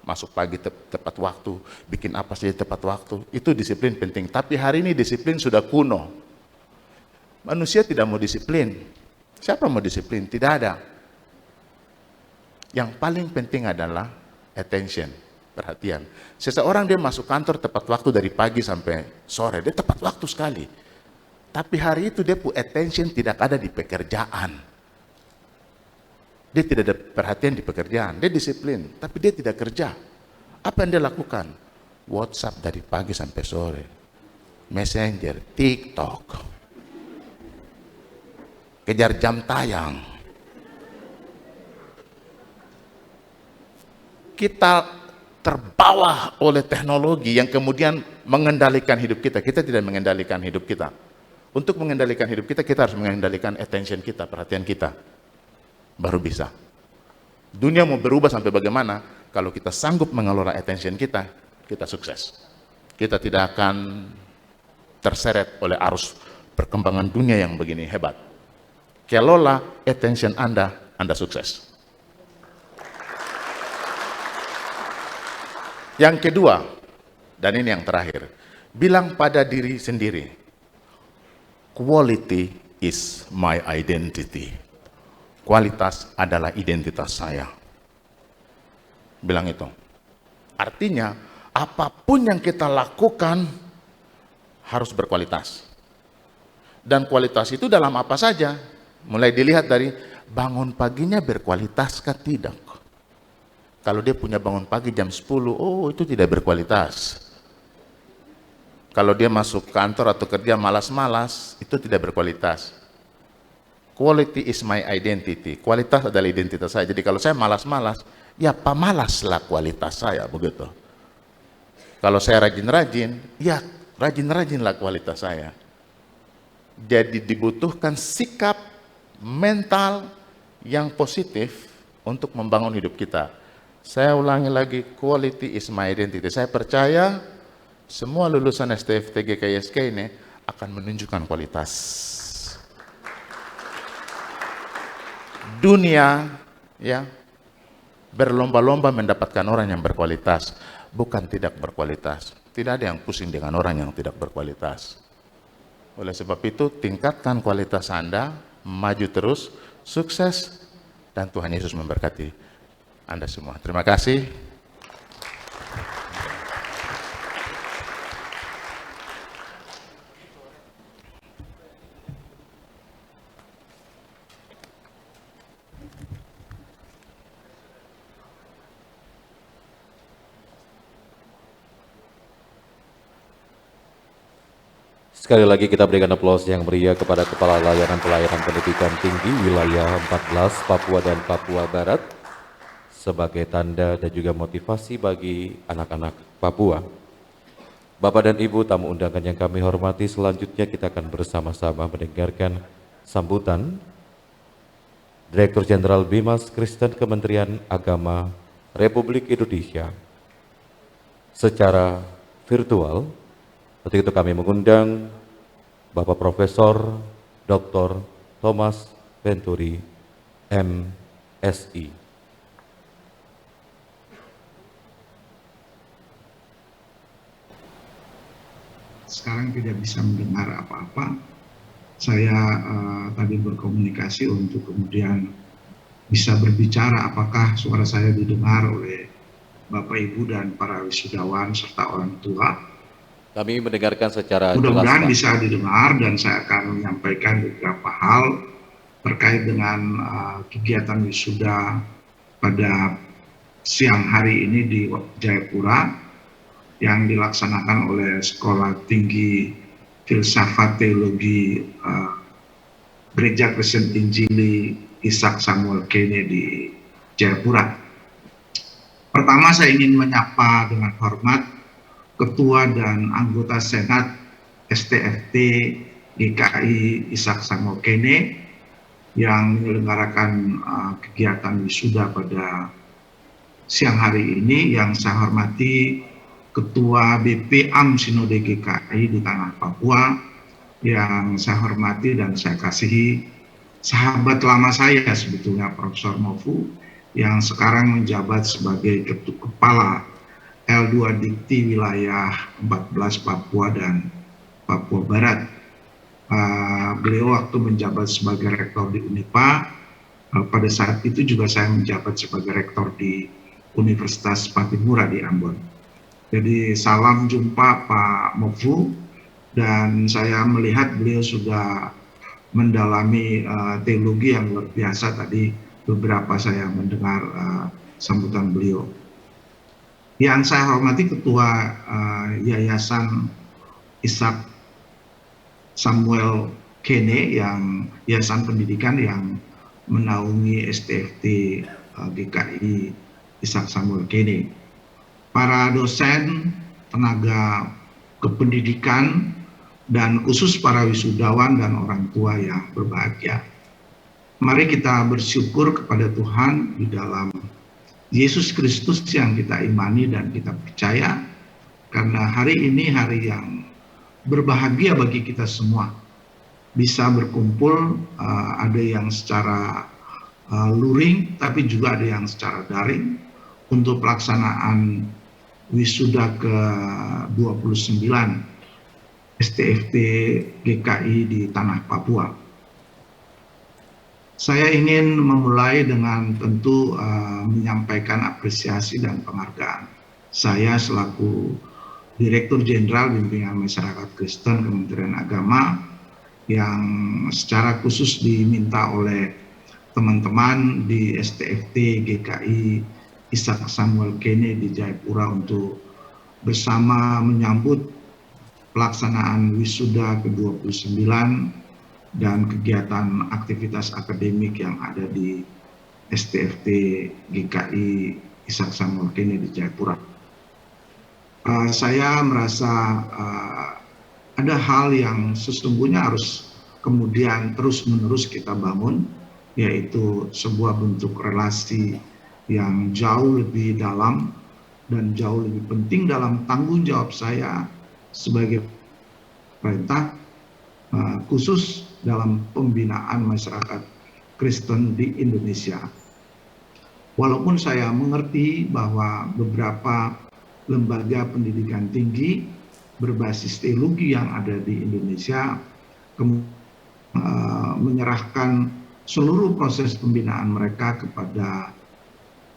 Masuk pagi tepat waktu, bikin apa saja tepat waktu, itu disiplin penting. Tapi hari ini disiplin sudah kuno. Manusia tidak mau disiplin. Siapa mau disiplin? Tidak ada. Yang paling penting adalah attention, perhatian. Seseorang dia masuk kantor tepat waktu dari pagi sampai sore, dia tepat waktu sekali. Tapi hari itu dia punya attention tidak ada di pekerjaan. Dia tidak ada perhatian di pekerjaan, dia disiplin, tapi dia tidak kerja. Apa yang dia lakukan? WhatsApp dari pagi sampai sore, Messenger, TikTok, kejar jam tayang. Kita terbawa oleh teknologi yang kemudian mengendalikan hidup kita. Kita tidak mengendalikan hidup kita. Untuk mengendalikan hidup kita, kita harus mengendalikan attention kita, perhatian kita. Baru bisa. Dunia mau berubah sampai bagaimana? Kalau kita sanggup mengelola attention kita, kita sukses. Kita tidak akan terseret oleh arus perkembangan dunia yang begini hebat. Kelola attention Anda, Anda sukses. Yang kedua, dan ini yang terakhir, bilang pada diri sendiri, Quality is my identity. Kualitas adalah identitas saya. Bilang itu. Artinya, apapun yang kita lakukan harus berkualitas. Dan kualitas itu dalam apa saja? Mulai dilihat dari bangun paginya berkualitas kah tidak? Kalau dia punya bangun pagi jam 10, oh itu tidak berkualitas. Kalau dia masuk kantor atau kerja malas-malas, itu tidak berkualitas. Quality is my identity. Kualitas adalah identitas saya. Jadi kalau saya malas-malas, ya pemalaslah kualitas saya, begitu. Kalau saya rajin-rajin, ya rajin-rajinlah kualitas saya. Jadi dibutuhkan sikap mental yang positif untuk membangun hidup kita. Saya ulangi lagi, quality is my identity. Saya percaya semua lulusan STFT GKISK ini akan menunjukkan kualitas. Dunia ya berlomba-lomba mendapatkan orang yang berkualitas, bukan tidak berkualitas. Tidak ada yang pusing dengan orang yang tidak berkualitas. Oleh sebab itu, tingkatkan kualitas Anda, maju terus, sukses, dan Tuhan Yesus memberkati Anda semua. Terima kasih. Sekali lagi kita berikan aplaus yang meriah kepada Kepala Layanan Pelayanan Pendidikan Tinggi Wilayah 14 Papua dan Papua Barat sebagai tanda dan juga motivasi bagi anak-anak Papua. Bapak dan Ibu tamu undangan yang kami hormati, selanjutnya kita akan bersama-sama mendengarkan sambutan Direktur Jenderal Bimas Kristen Kementerian Agama Republik Indonesia secara virtual. Untuk itu kami mengundang Bapak Profesor Dr. Thomas Venturi, MSI. Sekarang tidak bisa mendengar apa-apa. Saya tadi berkomunikasi untuk kemudian bisa berbicara apakah suara saya didengar oleh Bapak Ibu dan para wisudawan serta orang tua. Kami mendengarkan secara mudah-mudahan jelas, bisa didengar, dan saya akan menyampaikan beberapa hal terkait dengan kegiatan wisuda pada siang hari ini di Jayapura yang dilaksanakan oleh Sekolah Tinggi Filsafat Teologi Gereja Kristen Injili Ishak Samuel Kene di Jayapura. Pertama, saya ingin menyapa dengan hormat Ketua dan anggota Senat STFT GKI Ishak Samuel Kene yang menyelenggarakan kegiatan wisuda pada siang hari ini, yang saya hormati Ketua BP AM Sinode GKI di Tanah Papua, yang saya hormati dan saya kasihi sahabat lama saya sebetulnya Profesor Mofu yang sekarang menjabat sebagai Kepala L2 Dikti Wilayah 14 Papua dan Papua Barat. Beliau waktu menjabat sebagai rektor di Unipa, pada saat itu juga saya menjabat sebagai rektor di Universitas Patimura di Ambon. Jadi salam jumpa Pak Mofu, dan saya melihat beliau sudah mendalami teologi yang luar biasa. Tadi beberapa saya mendengar sambutan beliau. Yang saya hormati Ketua Yayasan Ishak Samuel Kene, yang Yayasan Pendidikan yang menaungi STFT GKI Ishak Samuel Kene. Para dosen, tenaga kependidikan, dan khusus para wisudawan dan orang tua yang berbahagia. Mari kita bersyukur kepada Tuhan di dalam Yesus Kristus yang kita imani dan kita percaya, karena hari ini hari yang berbahagia bagi kita semua. Bisa berkumpul, ada yang secara luring, tapi juga ada yang secara daring, untuk pelaksanaan wisuda ke-29 STFT GKI di Tanah Papua. Saya ingin memulai dengan tentu menyampaikan apresiasi dan penghargaan. Saya selaku Direktur Jenderal Bimbingan Masyarakat Kristen Kementerian Agama yang secara khusus diminta oleh teman-teman di STFT GKI Ishak Samuel Kene di Jayapura untuk bersama menyambut pelaksanaan wisuda ke-29 dan kegiatan aktivitas akademik yang ada di STFT GKI Ishak Samuel Kene di Jayapura. Saya merasa ada hal yang sesungguhnya harus kemudian terus-menerus kita bangun, yaitu sebuah bentuk relasi yang jauh lebih dalam dan jauh lebih penting dalam tanggung jawab saya sebagai pemerintah, khusus dalam pembinaan masyarakat Kristen di Indonesia. Walaupun saya mengerti bahwa beberapa lembaga pendidikan tinggi berbasis teologi yang ada di Indonesia menyerahkan seluruh proses pembinaan mereka kepada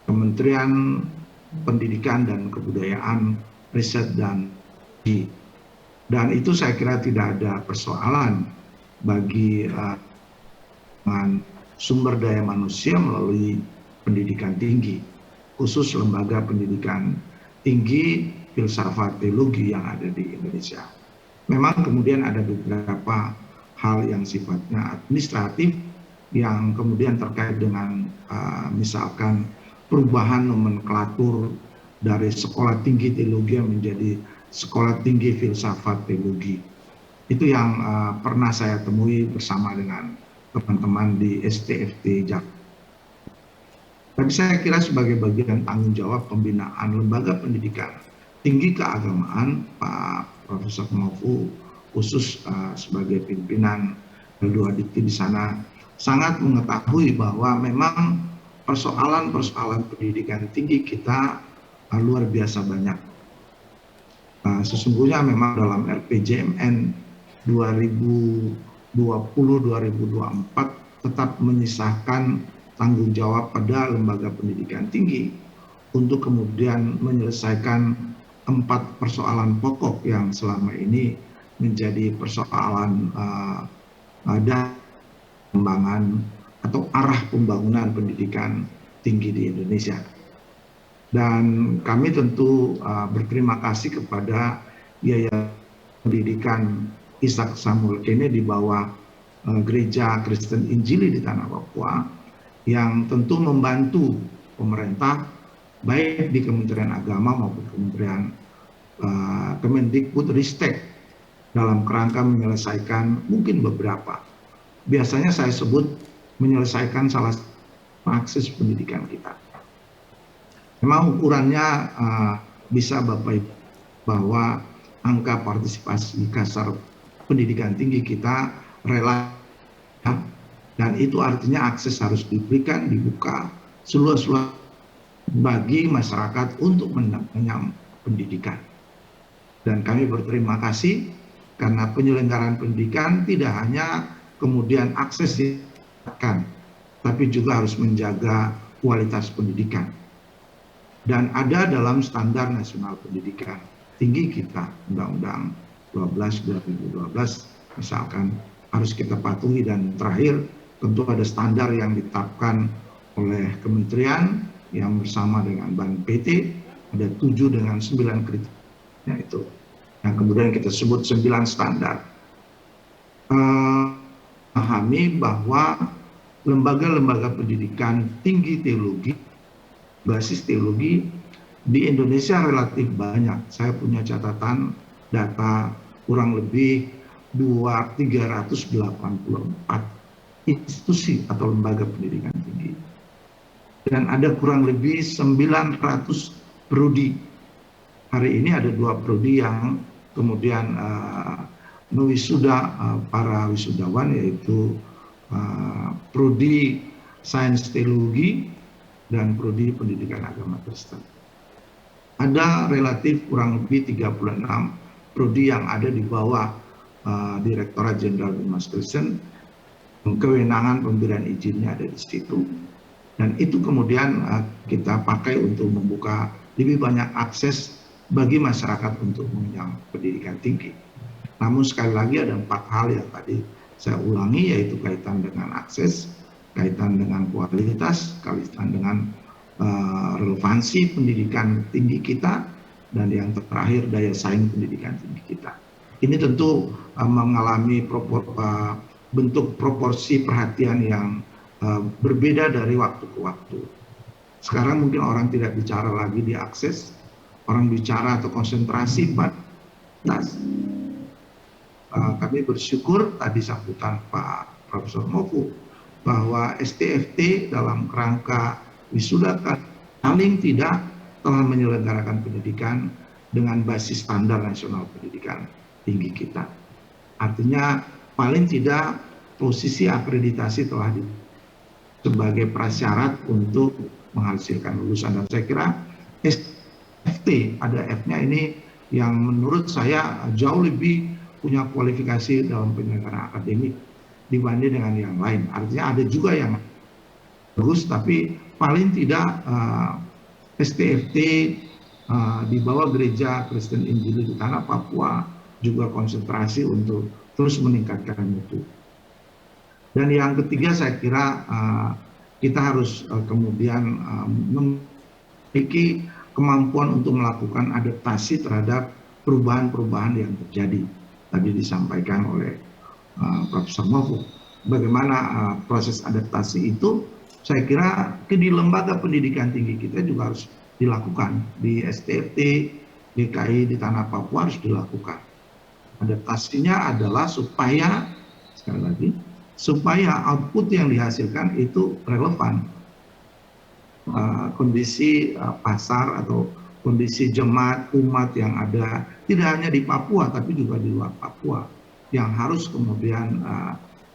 Kementerian Pendidikan dan Kebudayaan, Riset dan Teknologi. Dan itu saya kira tidak ada persoalan bagi sumber daya manusia melalui pendidikan tinggi, khusus lembaga pendidikan tinggi filsafat teologi yang ada di Indonesia. Memang kemudian ada beberapa hal yang sifatnya administratif yang kemudian terkait dengan misalkan perubahan nomenklatur dari sekolah tinggi teologi menjadi sekolah tinggi filsafat teologi. Itu yang pernah saya temui bersama dengan teman-teman di STFT Jakarta. Tapi saya kira sebagai bagian tanggung jawab pembinaan lembaga pendidikan tinggi keagamaan, Pak Profesor Maufu khusus sebagai pimpinan L2 Dikti di sana sangat mengetahui bahwa memang persoalan-persoalan pendidikan tinggi kita luar biasa banyak. Sesungguhnya memang dalam RPJMN 2020-2024 tetap menyisakan tanggung jawab pada lembaga pendidikan tinggi untuk kemudian menyelesaikan 4 persoalan pokok yang selama ini menjadi persoalan dan pengembangan atau arah pembangunan pendidikan tinggi di Indonesia. Dan kami tentu berterima kasih kepada Yayasan Pendidikan Ishak Samuel Kene di bawah Gereja Kristen Injili di Tanah Papua yang tentu membantu pemerintah baik di Kementerian Agama maupun Kementerian Kemendikbudristek dalam kerangka menyelesaikan mungkin beberapa. Biasanya saya sebut menyelesaikan salah satu akses pendidikan kita. Memang ukurannya bisa Bapak Ibu bahwa angka partisipasi kasar pendidikan tinggi kita relatif, dan itu artinya akses harus diberikan, dibuka seluas-luas bagi masyarakat untuk mengenyam pendidikan. Dan kami berterima kasih karena penyelenggaraan pendidikan tidak hanya kemudian akses didapatkan, tapi juga harus menjaga kualitas pendidikan. Dan ada dalam standar nasional pendidikan tinggi kita, Undang-Undang 12/2012 misalkan harus kita patuhi, dan terakhir tentu ada standar yang ditetapkan oleh kementerian yang bersama dengan Ban PT, ada 7 dengan 9 kriteria itu yang kemudian kita sebut 9 standar. Pahami bahwa lembaga-lembaga pendidikan tinggi teologi, basis teologi di Indonesia relatif banyak. Saya punya catatan data kurang lebih 384 institusi atau lembaga pendidikan tinggi. Dan ada kurang lebih 900 prodi. Hari ini ada 2 prodi yang kemudian mewisuda para wisudawan, yaitu prodi Sains Teologi dan prodi Pendidikan Agama Kristen. Ada relatif kurang lebih 36 prodi yang ada di bawah Direktorat Jenderal Bimas Kristen, kewenangan pemberian izinnya ada di situ. Dan itu kemudian kita pakai untuk membuka lebih banyak akses bagi masyarakat untuk mengenyam pendidikan tinggi. Namun sekali lagi ada 4 hal yang tadi saya ulangi, yaitu kaitan dengan akses, kaitan dengan kualitas, kaitan dengan relevansi pendidikan tinggi kita, dan yang terakhir daya saing pendidikan tinggi kita. Ini tentu mengalami bentuk proporsi perhatian yang berbeda dari waktu ke waktu. Sekarang mungkin orang tidak bicara lagi di akses, orang bicara atau konsentrasi pada atas. Kami bersyukur tadi sambutan Pak Profesor Mofu bahwa STFT dalam kerangka wisuda paling tidak telah menyelenggarakan pendidikan dengan basis standar nasional pendidikan tinggi kita. Artinya paling tidak posisi akreditasi telah sebagai prasyarat untuk menghasilkan lulusan, dan saya kira STFT ada F-nya ini yang menurut saya jauh lebih punya kualifikasi dalam penyelenggaraan akademik dibanding dengan yang lain. Artinya ada juga yang bagus, tapi paling tidak STFT di bawah Gereja Kristen Injili di Tanah Papua juga konsentrasi untuk terus meningkatkan mutu. Dan yang ketiga saya kira kita harus kemudian memiliki kemampuan untuk melakukan adaptasi terhadap perubahan-perubahan yang terjadi. Tadi disampaikan oleh Profesor Mofu. Bagaimana proses adaptasi itu, saya kira di lembaga pendidikan tinggi kita juga harus dilakukan. Di STFT, DKI, di Tanah Papua harus dilakukan. Adaptasinya adalah supaya, sekali lagi, supaya output yang dihasilkan itu relevan. Kondisi pasar atau kondisi jemaat umat yang ada tidak hanya di Papua tapi juga di luar Papua yang harus kemudian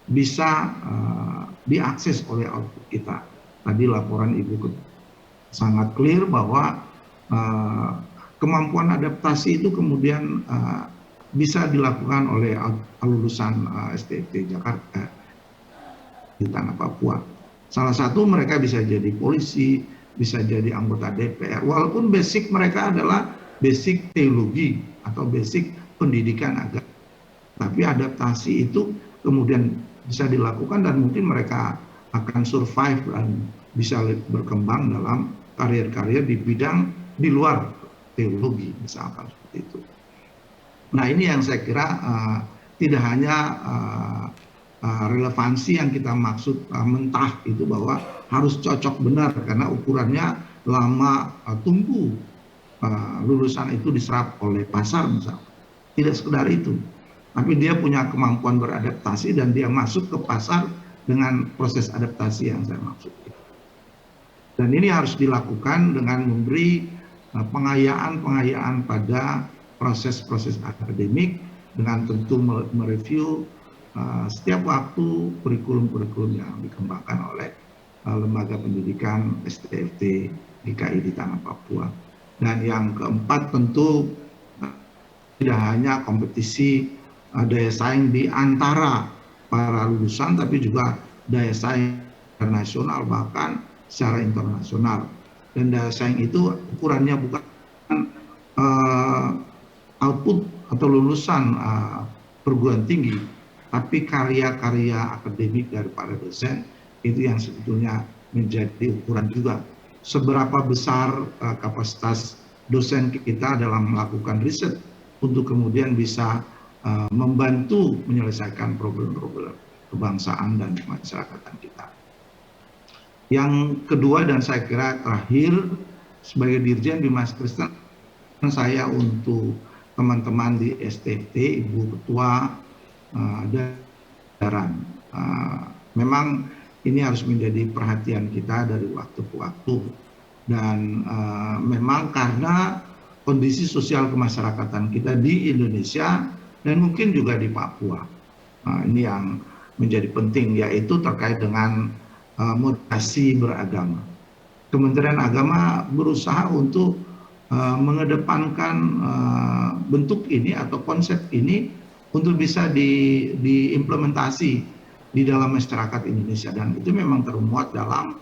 bisa diakses oleh output kita. Tadi laporan Ibu sangat clear bahwa kemampuan adaptasi itu kemudian bisa dilakukan oleh lulusan STFT Jakarta di Tanah Papua. Salah satu mereka bisa jadi polisi, bisa jadi anggota DPR, walaupun basic mereka adalah basic teologi atau basic pendidikan agama. Tapi adaptasi itu kemudian bisa dilakukan dan mungkin mereka akan survive dan bisa berkembang dalam karir-karir di bidang di luar teologi, misalkan seperti itu. Nah, ini yang saya kira tidak hanya relevansi yang kita maksud mentah itu bahwa harus cocok benar karena ukurannya lama tunggu lulusan itu diserap oleh pasar misalnya. Tidak sekedar itu, tapi dia punya kemampuan beradaptasi dan dia masuk ke pasar dengan proses adaptasi yang saya maksud. Dan ini harus dilakukan dengan memberi pengayaan pada proses-proses akademik dengan tentu mereview setiap waktu kurikulum-kurikulum yang dikembangkan oleh lembaga pendidikan STFT DKI di Tanah Papua. Dan yang keempat tentu tidak hanya kompetisi daya saing di antara para lulusan, tapi juga daya saing internasional bahkan secara internasional. Dan daya saing itu ukurannya bukan output atau lulusan perguruan tinggi, tapi karya-karya akademik dari para dosen itu yang sebetulnya menjadi ukuran juga. Seberapa besar kapasitas dosen kita dalam melakukan riset untuk kemudian bisa membantu menyelesaikan problem-problem kebangsaan dan kemasyarakatan kita. Yang kedua dan saya kira terakhir, sebagai Dirjen Bimas Kristen, saya untuk teman-teman di STFT, Ibu Ketua dan memang ini harus menjadi perhatian kita dari waktu ke waktu, dan memang karena kondisi sosial kemasyarakatan kita di Indonesia dan mungkin juga di Papua, ini yang menjadi penting, yaitu terkait dengan moderasi beragama. Kementerian Agama berusaha untuk mengedepankan bentuk ini atau konsep ini untuk bisa diimplementasi di dalam masyarakat Indonesia, dan itu memang termuat dalam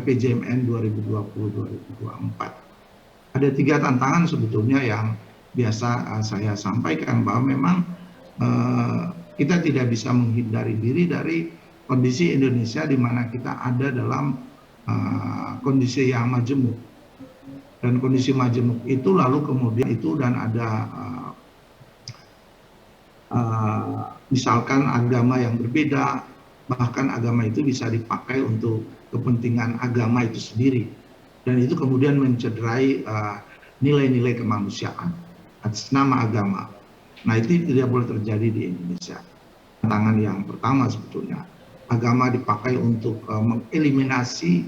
RPJMN 2020-2024. Ada 3 tantangan sebetulnya yang biasa saya sampaikan, bahwa memang kita tidak bisa menghindari diri dari kondisi Indonesia di mana kita ada dalam kondisi yang majemuk, dan kondisi majemuk itu lalu kemudian itu dan ada misalkan agama yang berbeda, bahkan agama itu bisa dipakai untuk kepentingan agama itu sendiri, dan itu kemudian mencederai nilai-nilai kemanusiaan atas nama agama. Nah, itu tidak boleh terjadi di Indonesia. Tantangan yang pertama sebetulnya, agama dipakai untuk mengeliminasi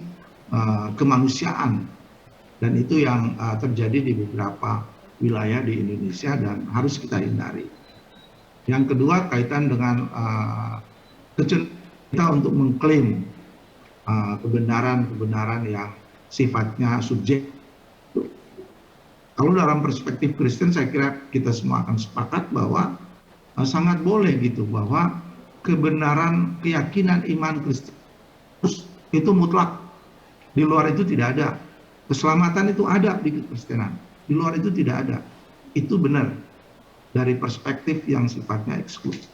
kemanusiaan, dan itu yang terjadi di beberapa wilayah di Indonesia dan harus kita hindari. Yang kedua, kaitan dengan kecenderungan kita untuk mengklaim kebenaran-kebenaran yang sifatnya subjektif. Kalau dalam perspektif Kristen, saya kira kita semua akan sepakat bahwa sangat boleh gitu, bahwa kebenaran keyakinan iman Kristen itu mutlak. Di luar itu tidak ada. Keselamatan itu ada di Kekristenan. Di luar itu tidak ada. Itu benar dari perspektif yang sifatnya eksklusif.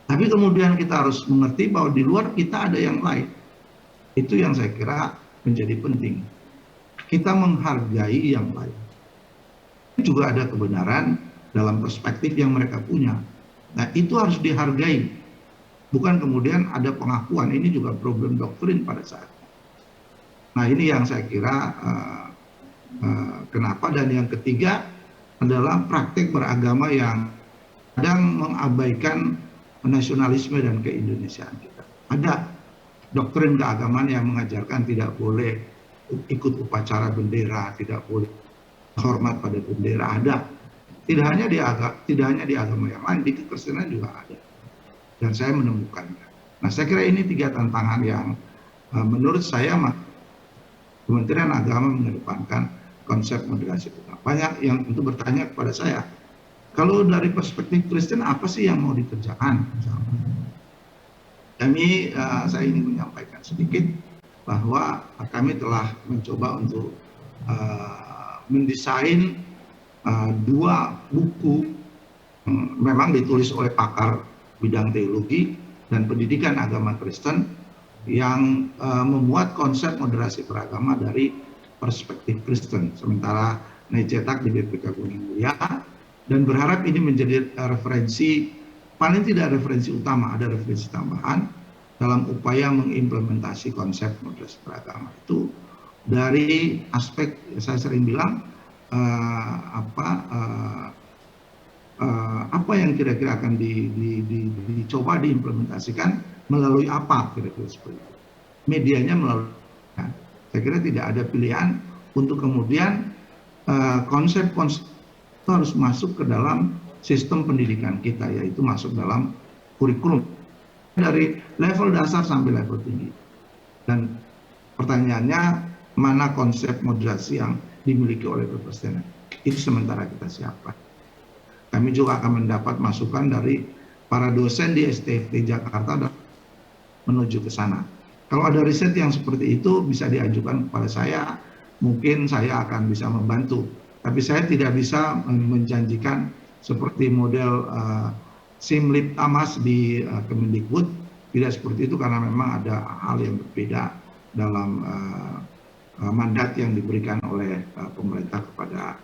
Tapi kemudian kita harus mengerti bahwa di luar kita ada yang lain. Itu yang saya kira menjadi penting. Kita menghargai yang lain. Juga ada kebenaran dalam perspektif yang mereka punya. Nah, itu harus dihargai. Bukan kemudian ada pengakuan, ini juga problem doktrin pada saat. Nah, ini yang saya kira kenapa. Dan yang ketiga adalah praktik beragama yang kadang mengabaikan nasionalisme dan keindonesiaan kita. Ada doktrin keagamaan yang mengajarkan tidak boleh ikut upacara bendera, tidak boleh hormat pada bendera, ada. Tidak hanya di agama yang lain, di Kekristenan juga ada. Dan saya menemukannya. Nah, saya kira ini 3 tantangan yang menurut saya Kementerian Agama mengedepankan konsep moderasi agama. Banyak yang tentu bertanya kepada saya, kalau dari perspektif Kristen apa sih yang mau dikerjakan? Saya ingin menyampaikan sedikit bahwa kami telah mencoba untuk mendesain 2 buku memang ditulis oleh pakar bidang teologi dan pendidikan agama Kristen yang memuat konsep moderasi beragama dari perspektif Kristen. Sementara cetak di BPK Gunung Mulia, dan berharap ini menjadi referensi, paling tidak referensi utama, ada referensi tambahan dalam upaya mengimplementasi konsep moderasi beragama itu dari aspek, saya sering bilang apa yang kira-kira akan dicoba diimplementasikan melalui apa, kira-kira seperti itu. Medianya melalui, saya kira tidak ada pilihan untuk kemudian konsep-konsep itu harus masuk ke dalam sistem pendidikan kita, yaitu masuk dalam kurikulum dari level dasar sampai level tinggi. Dan pertanyaannya, mana konsep moderasi yang dimiliki oleh Kekristenan? Itu sementara kita siapkan. Kami juga akan mendapat masukan dari para dosen di STFT Jakarta dan menuju ke sana. Kalau ada riset yang seperti itu bisa diajukan kepada saya, mungkin saya akan bisa membantu. Tapi saya tidak bisa menjanjikan seperti model Simlip Tamas di Kemendikbud, tidak seperti itu, karena memang ada hal yang berbeda dalam mandat yang diberikan oleh pemerintah kepada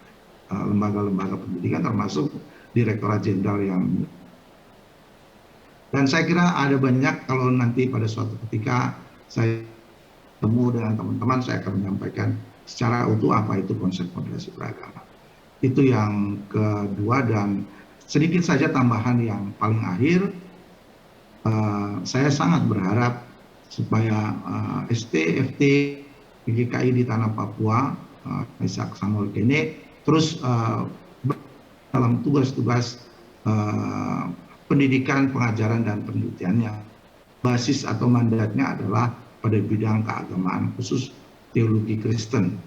lembaga-lembaga pendidikan, termasuk Direktorat Jenderal yang. Dan saya kira ada banyak, kalau nanti pada suatu ketika saya bertemu dengan teman-teman, saya akan menyampaikan secara utuh apa itu konsep moderasi beragama. Itu yang kedua. Dan sedikit saja tambahan yang paling akhir, saya sangat berharap supaya ST, FT, PGKI di tanah Papua, Ishak Samuel Kene, terus dalam tugas-tugas pendidikan, pengajaran, dan penelitiannya. Basis atau mandatnya adalah pada bidang keagamaan, khusus teologi Kristen.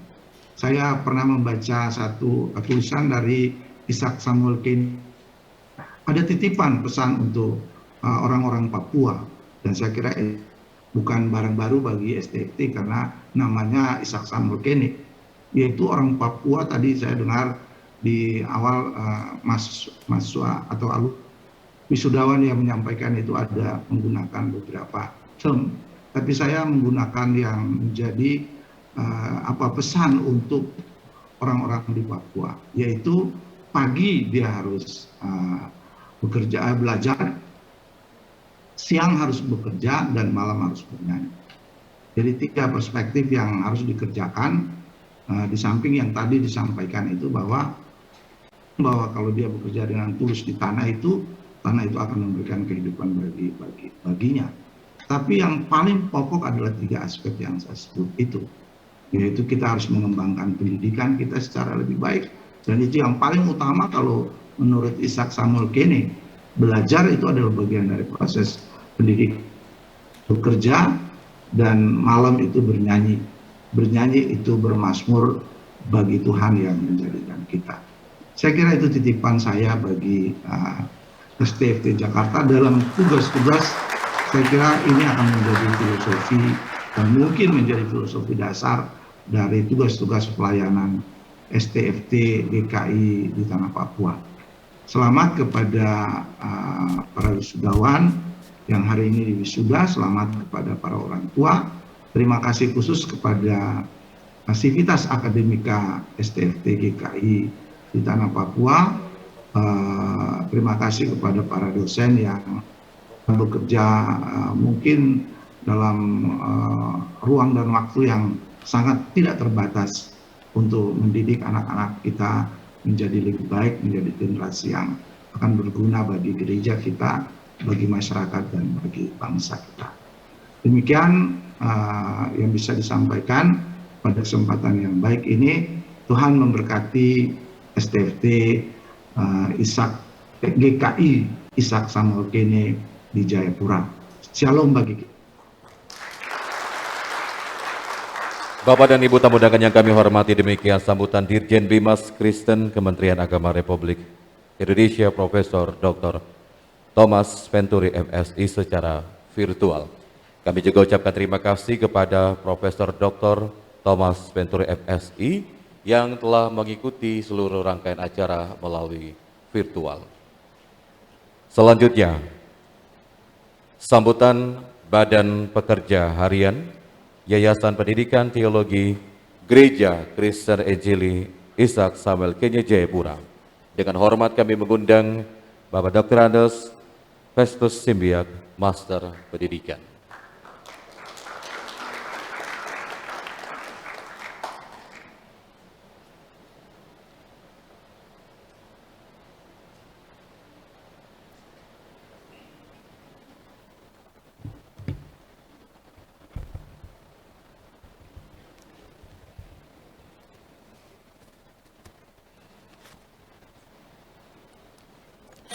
Saya pernah membaca satu tulisan dari Ishak Samuel Keni ada titipan pesan untuk orang-orang Papua, dan saya kira bukan barang baru bagi STFT karena namanya Ishak Samuel Keni, yaitu orang Papua. Tadi saya dengar di awal mahasiswa atau wisudawan yang menyampaikan itu ada menggunakan beberapa term, tapi saya menggunakan yang menjadi pesan untuk orang-orang di Papua, yaitu pagi dia harus belajar, siang harus bekerja, dan malam harus bernyanyi. Jadi 3 perspektif yang harus dikerjakan, di samping yang tadi disampaikan itu bahwa kalau dia bekerja dengan tulus di tanah itu akan memberikan kehidupan baginya. Tapi yang paling pokok adalah 3 aspek yang saya sebut itu, yaitu kita harus mengembangkan pendidikan kita secara lebih baik, dan itu yang paling utama. Kalau menurut Ishak Samuel Keni, belajar itu adalah bagian dari proses pendidikan. Bekerja dan malam itu bernyanyi. Bernyanyi itu bermazmur bagi Tuhan yang menjadikan kita. Saya kira itu titipan saya bagi STFT Jakarta dalam tugas-tugas. Saya kira ini akan menjadi filosofi dan mungkin menjadi filosofi dasar dari tugas-tugas pelayanan STFT GKI di tanah Papua. Selamat kepada para wisudawan yang hari ini wisuda, selamat kepada para orang tua. Terima kasih khusus kepada Sivitas Akademika STFT GKI di tanah Papua. Terima kasih kepada para dosen yang bekerja mungkin dalam ruang dan waktu yang sangat tidak terbatas untuk mendidik anak-anak kita menjadi lebih baik, menjadi generasi yang akan berguna bagi gereja kita, bagi masyarakat, dan bagi bangsa kita. Demikian yang bisa disampaikan pada kesempatan yang baik ini. Tuhan memberkati STFT GKI Ishak Samuel Keni di Jayapura. Shalom bagi kita. Bapak dan Ibu tamu undangan yang kami hormati, demikian sambutan Dirjen Bimas Kristen Kementerian Agama Republik Indonesia Profesor Dr. Thomas Venturi MSI secara virtual. Kami juga ucapkan terima kasih kepada Profesor Dr. Thomas Venturi MSI yang telah mengikuti seluruh rangkaian acara melalui virtual. Selanjutnya, sambutan Badan Pekerja Harian Yayasan Pendidikan Teologi Gereja Kristen Injili Ishak Samuel Keni Jayapura. Dengan hormat kami mengundang Bapak Dr. Andes Festus Simbiak, Master Pendidikan.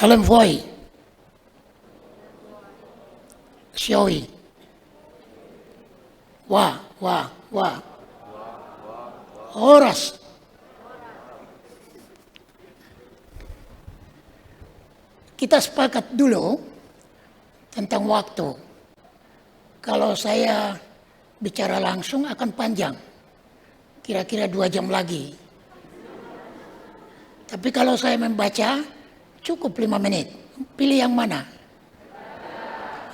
Alam voi, sioi, wa, oras. Kita sepakat dulu tentang waktu. Kalau saya bicara langsung akan panjang, kira-kira 2 jam lagi. Tapi kalau saya membaca, cukup 5 menit. Pilih yang mana?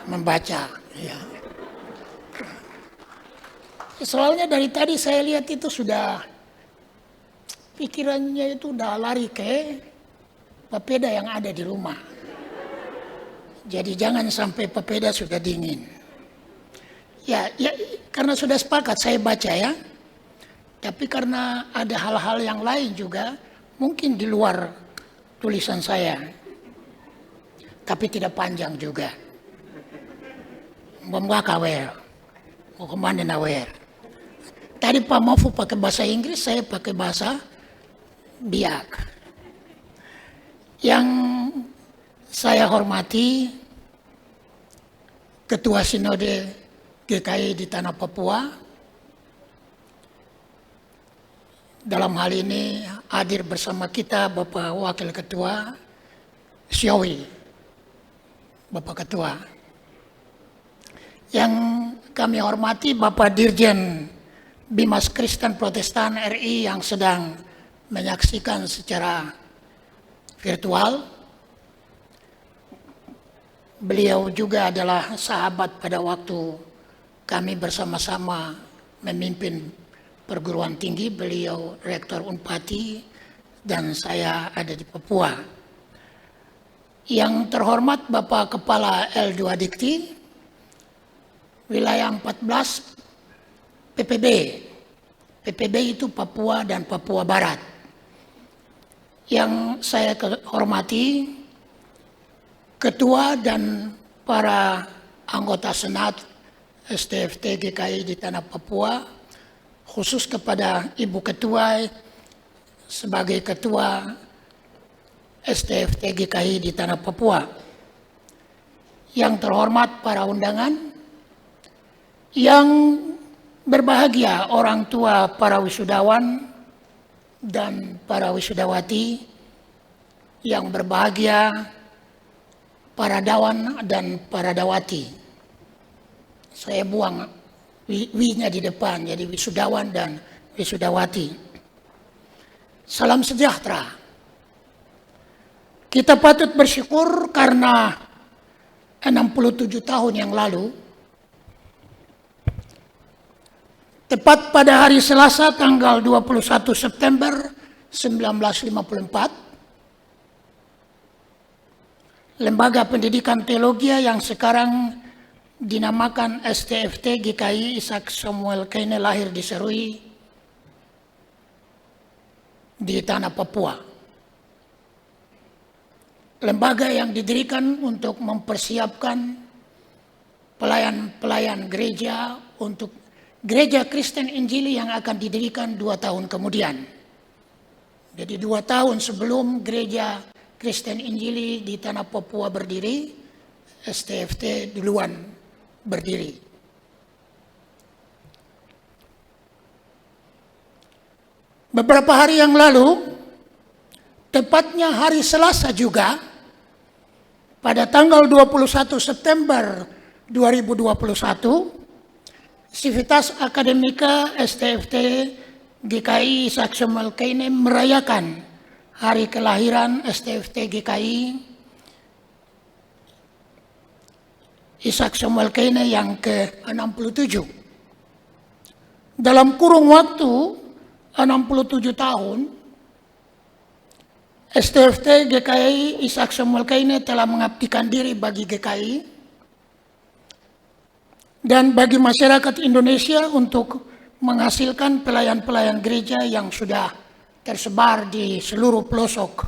Membaca. Ya. Soalnya dari tadi saya lihat itu sudah pikirannya itu udah lari ke papeda yang ada di rumah. Jadi jangan sampai papeda sudah dingin. Ya, karena sudah sepakat saya baca ya. Tapi karena ada hal-hal yang lain juga, mungkin di luar tulisan saya, tapi tidak panjang juga. Membakawer, mau kemana nawer. Tadi Pak Mafu pakai bahasa Inggris, saya pakai bahasa Biak. Yang saya hormati Ketua Sinode GKI di Tanah Papua, dalam hal ini hadir bersama kita Bapak Wakil Ketua Siowi, Bapak Ketua. Yang kami hormati Bapak Dirjen Bimas Kristen Protestan RI yang sedang menyaksikan secara virtual. Beliau juga adalah sahabat pada waktu kami bersama-sama memimpin perguruan tinggi, beliau Rektor Unpati dan saya ada di Papua. Yang terhormat Bapak Kepala L2 Dikti, wilayah 14 PPB. PPB itu Papua dan Papua Barat. Yang saya hormati, Ketua dan para anggota Senat STFT GKI di Tanah Papua, khusus kepada Ibu Ketua sebagai Ketua STFT GKI di Tanah Papua. Yang terhormat para undangan, yang berbahagia orang tua para wisudawan dan para wisudawati, yang berbahagia para dawan dan para dawati. Saya buang wi-nya di depan, jadi wisudawan dan wisudawati. Salam sejahtera. Kita patut bersyukur karena 67 tahun yang lalu, tepat pada hari Selasa tanggal 21 September 1954, Lembaga Pendidikan Teologi yang sekarang dinamakan STFT GKI Ishak Samuel Kaine lahir di Serui di Tanah Papua. Lembaga yang didirikan untuk mempersiapkan pelayan-pelayan gereja untuk Gereja Kristen Injili yang akan didirikan 2 tahun kemudian. Jadi 2 tahun sebelum Gereja Kristen Injili di Tanah Papua berdiri, STFT duluan berdiri. Beberapa hari yang lalu, tepatnya hari Selasa juga, pada tanggal 21 September 2021, Sivitas Akademika STFT GKI Ishak Samuel Kaine merayakan hari kelahiran STFT GKI Ishak Samuel Kaine yang ke-67. Dalam kurung waktu 67 tahun, STFT GKI Ishak Samuel Kaine telah mengabdikan diri bagi GKI dan bagi masyarakat Indonesia untuk menghasilkan pelayan-pelayan gereja yang sudah tersebar di seluruh pelosok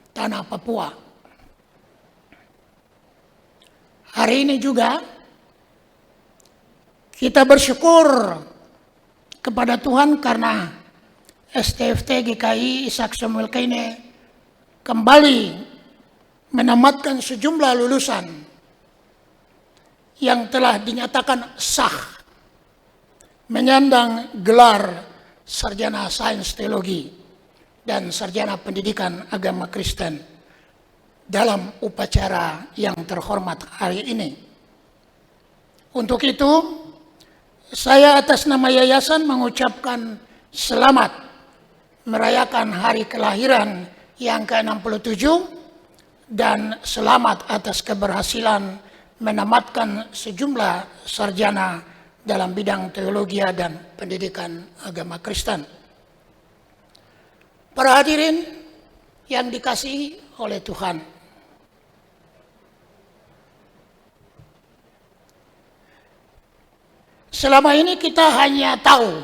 Tanah Papua. Hari ini juga kita bersyukur kepada Tuhan karena STFT GKI Ishak Samuel Kaine kembali menamatkan sejumlah lulusan yang telah dinyatakan sah menyandang gelar Sarjana Sains Teologi dan Sarjana Pendidikan Agama Kristen dalam upacara yang terhormat hari ini. Untuk itu, saya atas nama yayasan mengucapkan selamat merayakan hari kelahiran yang ke-67 dan selamat atas keberhasilan menamatkan sejumlah sarjana dalam bidang teologi dan pendidikan agama Kristen. Para hadirin yang dikasihi oleh Tuhan, selama ini kita hanya tahu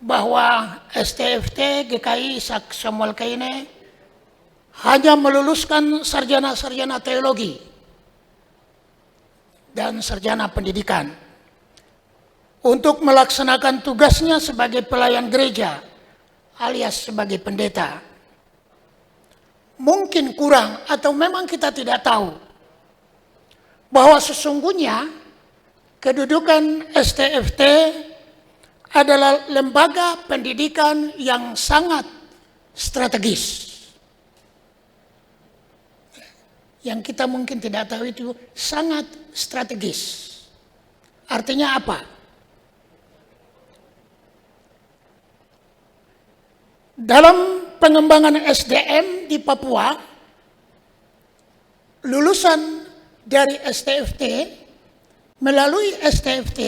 bahwa STFT GKI Ishak Samuel Kaine hanya meluluskan sarjana-sarjana teologi dan sarjana pendidikan untuk melaksanakan tugasnya sebagai pelayan gereja alias sebagai pendeta. Mungkin kurang atau memang kita tidak tahu bahwa sesungguhnya kedudukan STFT adalah lembaga pendidikan yang sangat strategis. Yang kita mungkin tidak tahu itu sangat strategis. Artinya apa? Dalam pengembangan SDM di Papua, lulusan dari STFT melalui STFT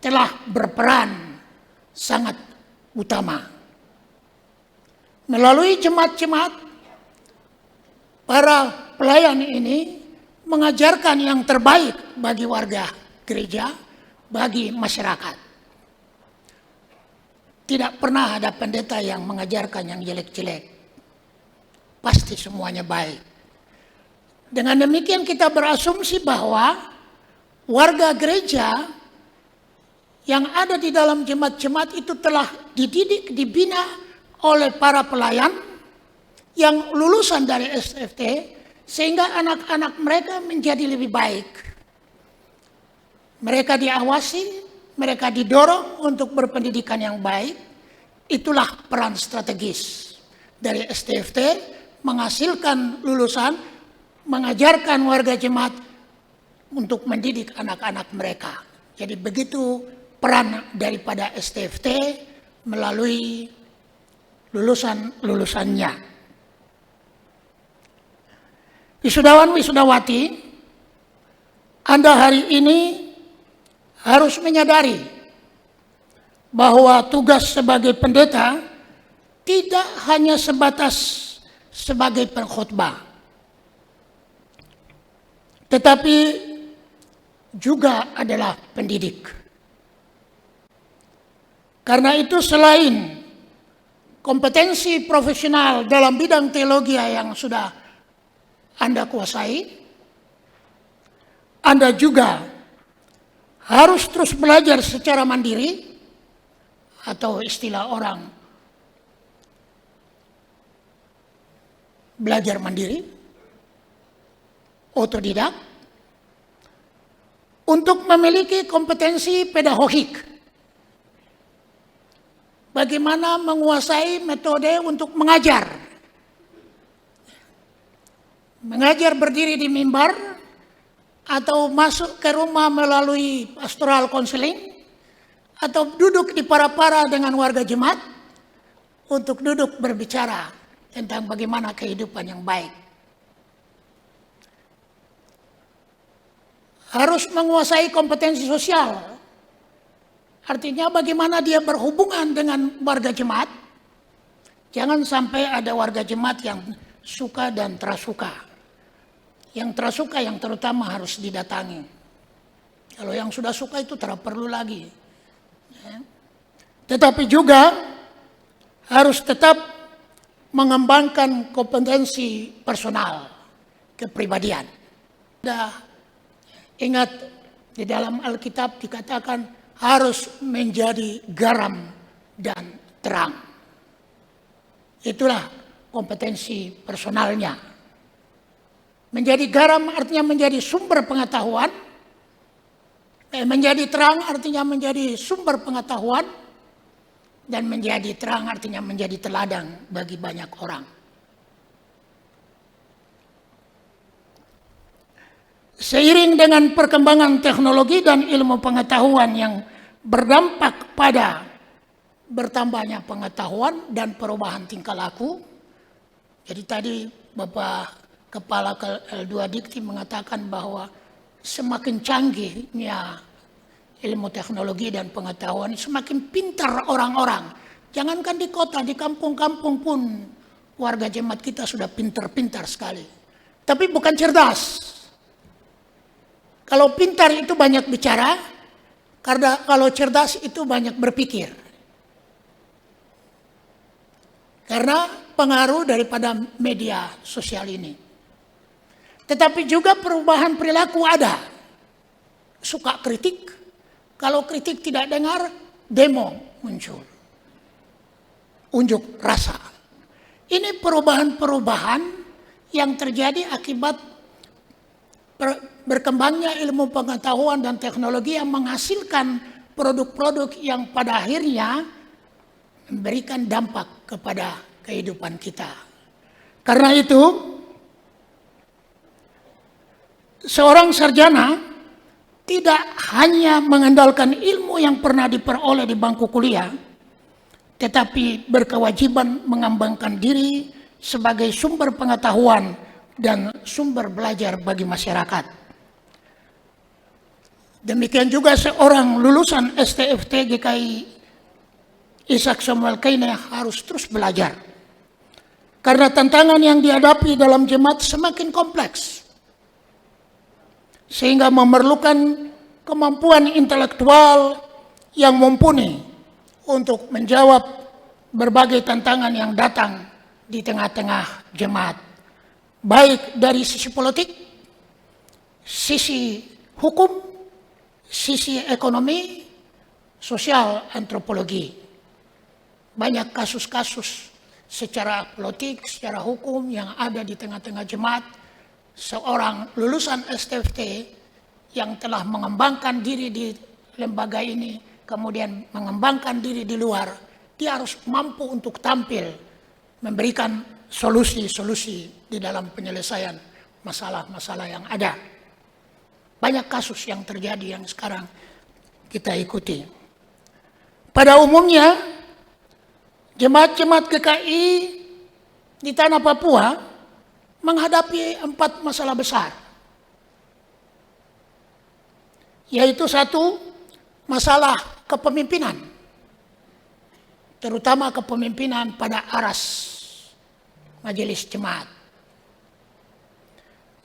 telah berperan sangat utama. Melalui jemaat-jemaat, para pelayan ini mengajarkan yang terbaik bagi warga gereja, bagi masyarakat. Tidak pernah ada pendeta yang mengajarkan yang jelek-jelek. Pasti semuanya baik. Dengan demikian kita berasumsi bahwa warga gereja yang ada di dalam jemaat-jemaat itu telah dididik, dibina oleh para pelayan yang lulusan dari STFT, sehingga anak-anak mereka menjadi lebih baik. Mereka diawasi, mereka didorong untuk berpendidikan yang baik. Itulah peran strategis dari STFT, menghasilkan lulusan, mengajarkan warga jemaat untuk mendidik anak-anak mereka. Jadi begitu peran daripada STFT melalui lulusan-lulusannya. Wisudawan wisudawati, Anda hari ini harus menyadari bahwa tugas sebagai pendeta tidak hanya sebatas sebagai pengkhotbah, tetapi juga adalah pendidik. Karena itu selain kompetensi profesional dalam bidang teologi yang sudah Anda kuasai, Anda juga harus terus belajar secara mandiri, atau istilah orang belajar mandiri, otodidak, untuk memiliki kompetensi pedagogik. Bagaimana menguasai metode untuk mengajar. Mengajar berdiri di mimbar, atau masuk ke rumah melalui pastoral counseling, atau duduk di para-para dengan warga jemaat untuk duduk berbicara tentang bagaimana kehidupan yang baik. Harus menguasai kompetensi sosial. Artinya bagaimana dia berhubungan dengan warga jemaat. Jangan sampai ada warga jemaat yang suka dan terasuka. Yang terasuka yang terutama harus didatangi. Kalau yang sudah suka itu tidak perlu lagi. Ya. Tetapi juga harus tetap mengembangkan kompetensi personal, kepribadian. Ingat, di dalam Alkitab dikatakan harus menjadi garam dan terang. Itulah kompetensi personalnya. Menjadi garam artinya menjadi sumber pengetahuan. Menjadi terang artinya menjadi sumber pengetahuan. Dan menjadi terang artinya menjadi teladan bagi banyak orang. Seiring dengan perkembangan teknologi dan ilmu pengetahuan yang berdampak pada bertambahnya pengetahuan dan perubahan tingkah laku. Jadi tadi Bapak Kepala L2 Dikti mengatakan bahwa semakin canggihnya ilmu teknologi dan pengetahuan, semakin pintar orang-orang. Jangankan di kota, di kampung-kampung pun warga jemaat kita sudah pintar-pintar sekali. Tapi bukan cerdas. Kalau pintar itu banyak bicara, karena kalau cerdas itu banyak berpikir. Karena pengaruh daripada media sosial ini. Tetapi juga perubahan perilaku ada. Suka kritik, kalau kritik tidak dengar, demo muncul. Unjuk rasa. Ini perubahan-perubahan yang terjadi akibat berkembangnya ilmu pengetahuan dan teknologi yang menghasilkan produk-produk yang pada akhirnya memberikan dampak kepada kehidupan kita. Karena itu, seorang sarjana tidak hanya mengandalkan ilmu yang pernah diperoleh di bangku kuliah, tetapi berkewajiban mengembangkan diri sebagai sumber pengetahuan dan sumber belajar bagi masyarakat. Demikian juga seorang lulusan STFT GKI Ishak Samuel Keine harus terus belajar. Karena tantangan yang dihadapi dalam jemaat semakin kompleks. Sehingga memerlukan kemampuan intelektual yang mumpuni untuk menjawab berbagai tantangan yang datang di tengah-tengah jemaat. Baik dari sisi politik, sisi hukum, sisi ekonomi, sosial, antropologi. Banyak kasus-kasus secara politik, secara hukum yang ada di tengah-tengah jemaat. Seorang lulusan STFT yang telah mengembangkan diri di lembaga ini, kemudian mengembangkan diri di luar, dia harus mampu untuk tampil, memberikan solusi-solusi di dalam penyelesaian masalah-masalah yang ada. Banyak kasus yang terjadi yang sekarang kita ikuti. Pada umumnya, jemaat-jemaat GKI di tanah Papua menghadapi 4 masalah besar. Yaitu 1, masalah kepemimpinan. Terutama kepemimpinan pada aras majelis jemaat.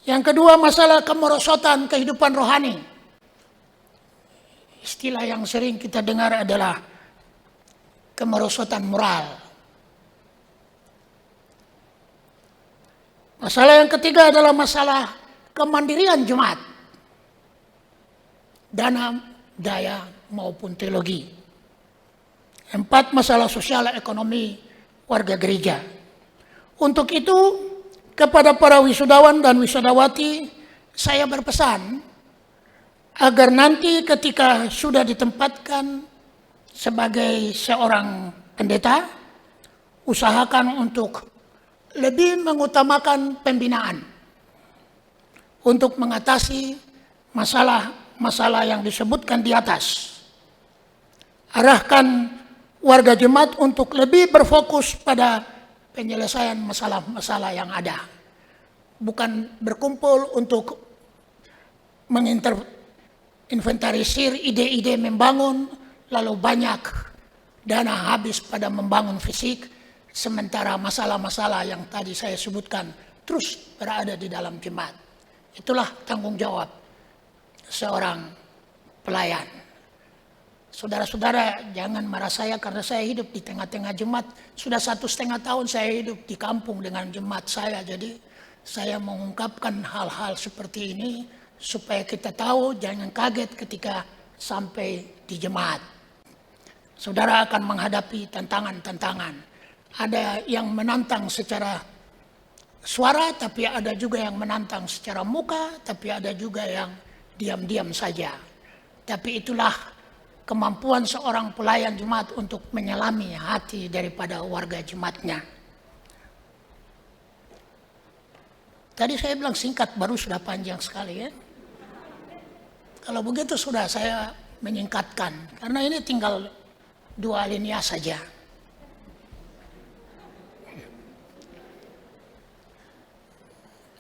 Yang kedua, masalah kemerosotan kehidupan rohani. Istilah yang sering kita dengar adalah kemerosotan moral. Masalah yang ketiga adalah masalah kemandirian jemaat. Dana, daya, maupun teologi. 4, masalah sosial ekonomi warga gereja. Untuk itu, kepada para wisudawan dan wisudawati, saya berpesan agar nanti ketika sudah ditempatkan sebagai seorang pendeta, usahakan untuk lebih mengutamakan pembinaan untuk mengatasi masalah-masalah yang disebutkan di atas. Arahkan warga jemaat untuk lebih berfokus pada penyelesaian masalah-masalah yang ada. Bukan berkumpul untuk menginventarisir ide-ide membangun, lalu banyak dana habis pada membangun fisik, sementara masalah-masalah yang tadi saya sebutkan terus berada di dalam jemaat. Itulah tanggung jawab seorang pelayan. Saudara-saudara, jangan marah saya karena saya hidup di tengah-tengah jemaat. Sudah 1,5 tahun saya hidup di kampung dengan jemaat saya. Jadi saya mengungkapkan hal-hal seperti ini supaya kita tahu, jangan kaget ketika sampai di jemaat. Saudara akan menghadapi tantangan-tantangan. Ada yang menantang secara suara, tapi ada juga yang menantang secara muka, tapi ada juga yang diam-diam saja. Tapi itulah kemampuan seorang pelayan jemaat untuk menyelami hati daripada warga jemaatnya. Tadi saya bilang singkat, baru sudah panjang sekali ya. Kalau begitu sudah saya menyingkatkan, karena ini tinggal 2 alinea saja.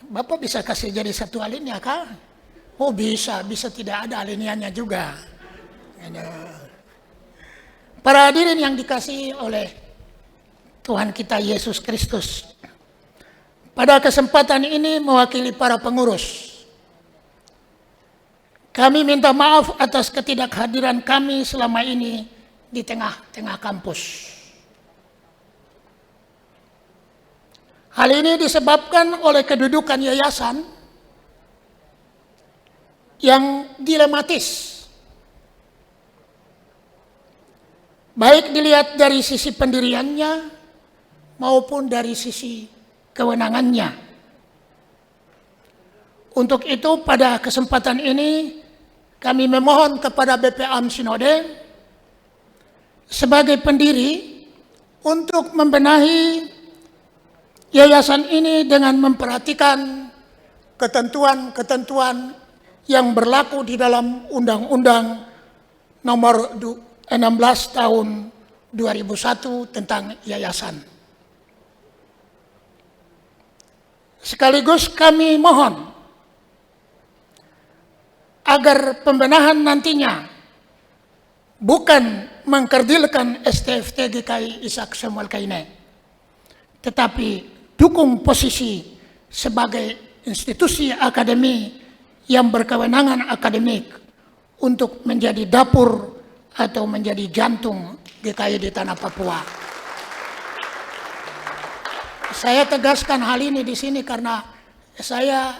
Bapak bisa kasih jadi 1 alinea kah? Oh bisa tidak ada alineanya juga. Para hadirin yang dikasihi oleh Tuhan kita Yesus Kristus. Pada kesempatan ini mewakili para pengurus, kami minta maaf atas ketidakhadiran kami selama ini di tengah-tengah kampus. Hal ini disebabkan oleh kedudukan yayasan yang dilematis. Baik dilihat dari sisi pendiriannya maupun dari sisi kewenangannya. Untuk itu pada kesempatan ini kami memohon kepada BPAM Sinode sebagai pendiri untuk membenahi yayasan ini dengan memperhatikan ketentuan-ketentuan yang berlaku di dalam Undang-Undang Nomor 16 Tahun 2001 tentang yayasan. Sekaligus kami mohon agar pembenahan nantinya bukan mengkerdilkan STFT GKI Ishak Samuel Kaine, tetapi dukung posisi sebagai institusi akademi yang berkewenangan akademik untuk menjadi dapur atau menjadi jantung GKI di tanah Papua. Saya tegaskan hal ini di sini karena saya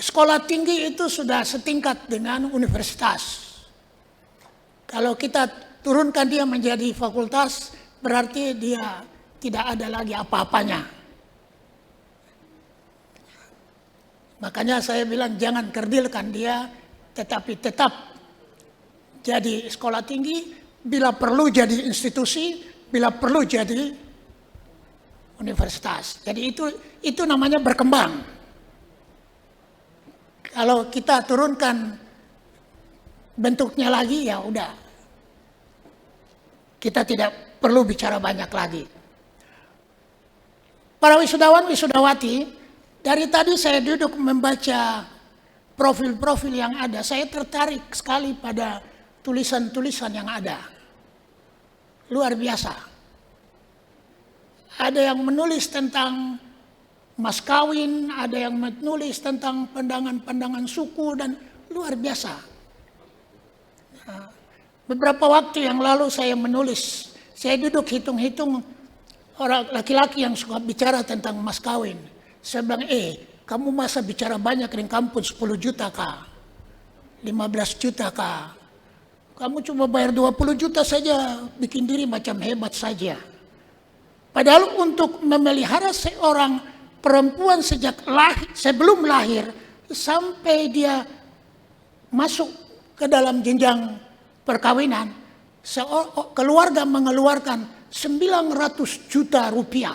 sekolah tinggi itu sudah setingkat dengan universitas. Kalau kita turunkan dia menjadi fakultas, berarti dia tidak ada lagi apa-apanya. Makanya saya bilang jangan kerdilkan dia, tetapi tetap jadi sekolah tinggi, bila perlu jadi institusi, bila perlu jadi universitas. Jadi itu namanya berkembang. Kalau kita turunkan bentuknya lagi, ya udah. Kita tidak perlu bicara banyak lagi. Para wisudawan, wisudawati, dari tadi saya duduk membaca profil-profil yang ada. Saya tertarik sekali pada tulisan-tulisan yang ada. Luar biasa. Ada yang menulis tentang mas kawin, ada yang menulis tentang pandangan-pandangan suku, dan luar biasa. Nah, beberapa waktu yang lalu saya menulis, saya duduk hitung-hitung orang laki-laki yang suka bicara tentang mas kawin. Saya bilang, kamu masa bicara banyak di kampus 10 juta kah? 15 juta kah? Kamu cuma bayar 20 juta saja, bikin diri macam hebat saja. Padahal untuk memelihara seorang perempuan sejak sebelum lahir sampai dia masuk ke dalam jenjang perkawinan, keluarga mengeluarkan 900 juta rupiah.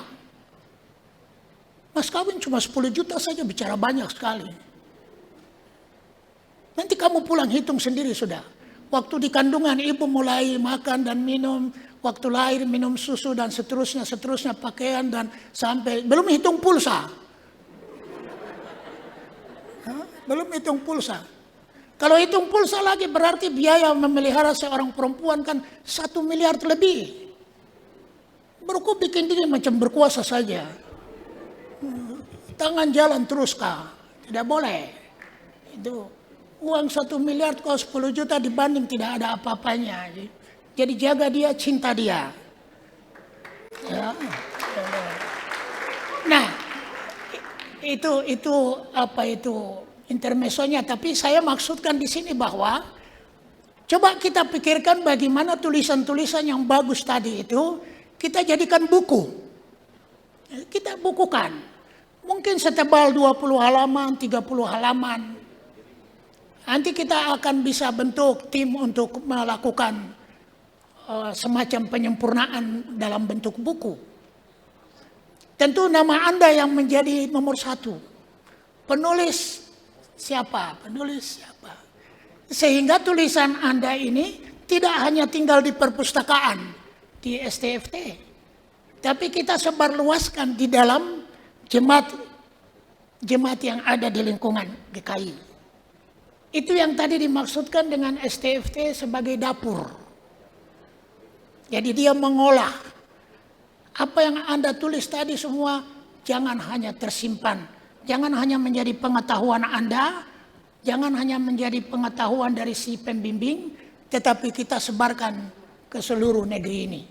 Mas kawin cuma 10 juta saja, bicara banyak sekali. Nanti kamu pulang hitung sendiri sudah. Waktu di kandungan ibu mulai makan dan minum, waktu lahir minum susu dan seterusnya pakaian dan sampai belum hitung pulsa. Belum hitung pulsa. Kalau hitung pulsa lagi berarti biaya memelihara seorang perempuan kan 1 miliar lebih. Baru kau bikin diri macam berkuasa saja. Tangan jalan terus kah? Tidak boleh. Itu uang 1 miliar kau 10 juta dibanding tidak ada apa-apanya. Jadi jaga dia, cinta dia. Ya. Nah, itu intermezzonya. Tapi saya maksudkan di sini bahwa coba kita pikirkan bagaimana tulisan-tulisan yang bagus tadi itu kita jadikan buku. Kita bukukan. Mungkin setebal 20 halaman, 30 halaman. Nanti kita akan bisa bentuk tim untuk melakukan semacam penyempurnaan dalam bentuk buku. Tentu nama Anda yang menjadi nomor 1. Penulis siapa? Sehingga tulisan Anda ini tidak hanya tinggal di perpustakaan, di STFT. Tapi kita sebarluaskan di dalam jemaat yang ada di lingkungan GKI. Itu yang tadi dimaksudkan dengan STFT sebagai dapur. Jadi dia mengolah apa yang Anda tulis tadi semua, jangan hanya tersimpan, jangan hanya menjadi pengetahuan Anda, jangan hanya menjadi pengetahuan dari si pembimbing, tetapi kita sebarkan ke seluruh negeri ini.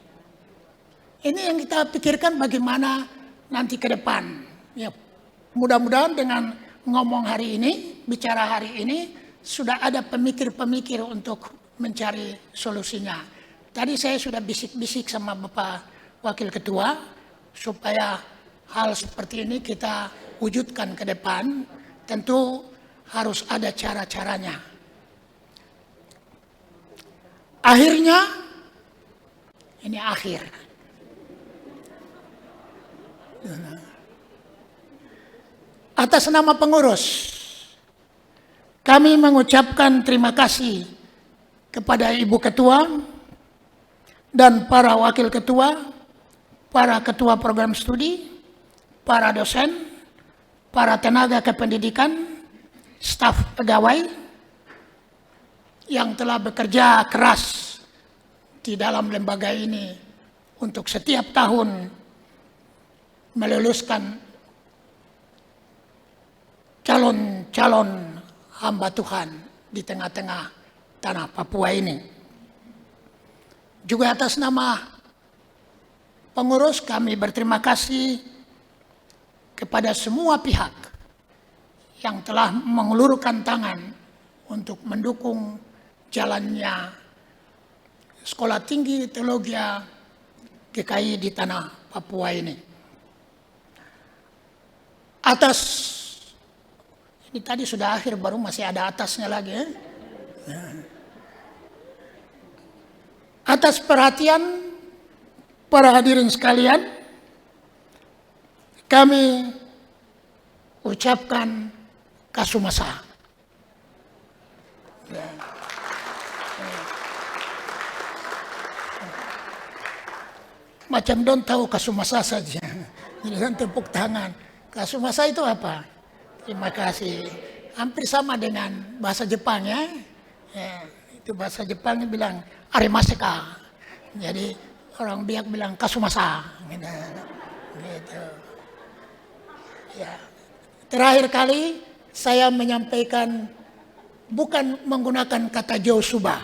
Ini yang kita pikirkan bagaimana nanti ke depan. Ya, mudah-mudahan dengan ngomong hari ini, bicara hari ini, sudah ada pemikir-pemikir untuk mencari solusinya. Tadi saya sudah bisik-bisik sama Bapak Wakil Ketua, supaya hal seperti ini kita wujudkan ke depan, tentu harus ada cara-caranya. Akhirnya, ini akhir. Atas nama pengurus, kami mengucapkan terima kasih kepada Ibu Ketua dan para Wakil Ketua, para Ketua Program Studi, para dosen, para tenaga kependidikan, staf pegawai yang telah bekerja keras di dalam lembaga ini untuk setiap tahun meluluskan calon-calon hamba Tuhan di tengah-tengah tanah Papua ini. Juga atas nama pengurus kami berterima kasih kepada semua pihak yang telah mengulurkan tangan untuk mendukung jalannya Sekolah Tinggi Teologi GKI di tanah Papua ini. Ini tadi sudah akhir, baru masih ada atasnya lagi. Atas perhatian para hadirin sekalian, kami ucapkan kasumasa. Macam don tahu kasumasa saja. Jadi tepuk tangan. Kasumasa itu apa? Terima kasih. Hampir sama dengan bahasa Jepang ya. Itu bahasa Jepangnya bilang arimaseka. Jadi orang Biak bilang kasumasa. Gitu. Ya. Terakhir kali saya menyampaikan bukan menggunakan kata Josuba.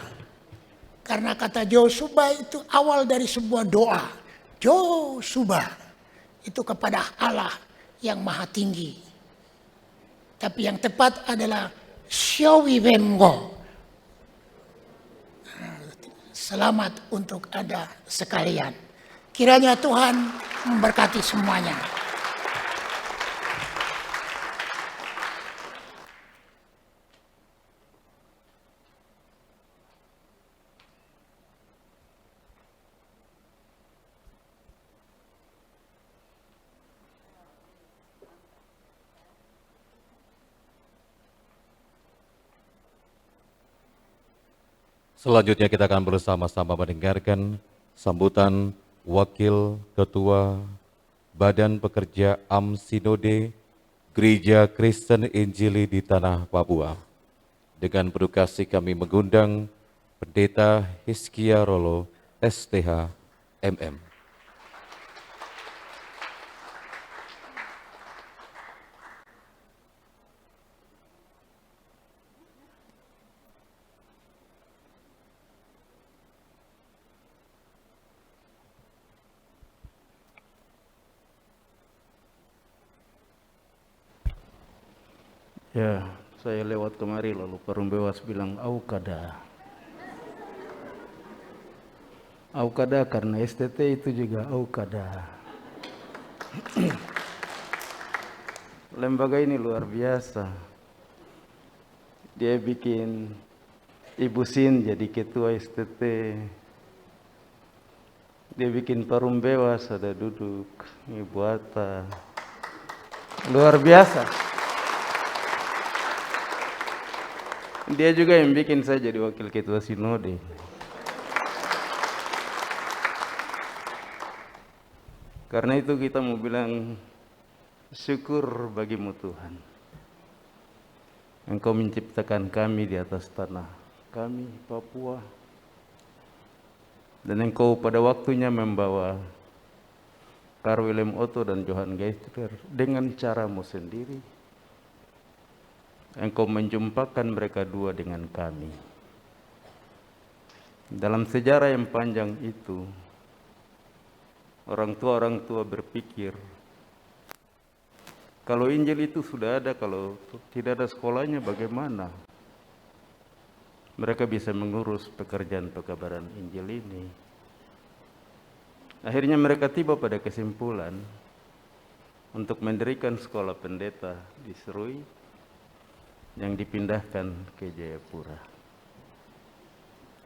Karena kata Josuba itu awal dari sebuah doa. Josuba itu kepada Allah yang maha tinggi. Tapi yang tepat adalah Showibengo. Selamat untuk Anda sekalian. Kiranya Tuhan memberkati semuanya. Selanjutnya kita akan bersama-sama mendengarkan sambutan Wakil Ketua Badan Pekerja Sinode Gereja Kristen Injili di Tanah Papua. Dengan penuh kasih kami mengundang Pendeta Hizkia Rolo, STH, MM. Ya, saya lewat kemari lalu Perumbewas bilang Aukada. Aukada karena STT itu juga Aukada. Lembaga ini luar biasa. Dia bikin Ibu Sin jadi ketua STT. Dia bikin Perumbewas ada duduk Ibu Atta. Luar biasa. Dia juga yang bikin saya jadi wakil ketua sinode. Karena itu kita mau bilang syukur bagimu Tuhan. Engkau menciptakan kami di atas tanah kami, Papua. Dan engkau pada waktunya membawa Karl Wilhelm Otto dan Johann Geisler dengan caramu sendiri. Engkau menjumpakan mereka dua dengan kami. Dalam sejarah yang panjang itu, orang tua berpikir, kalau Injil itu sudah ada, kalau tidak ada sekolahnya bagaimana? Mereka bisa mengurus pekerjaan pekabaran Injil ini. Akhirnya mereka tiba pada kesimpulan untuk mendirikan sekolah pendeta di Serui, yang dipindahkan ke Jayapura.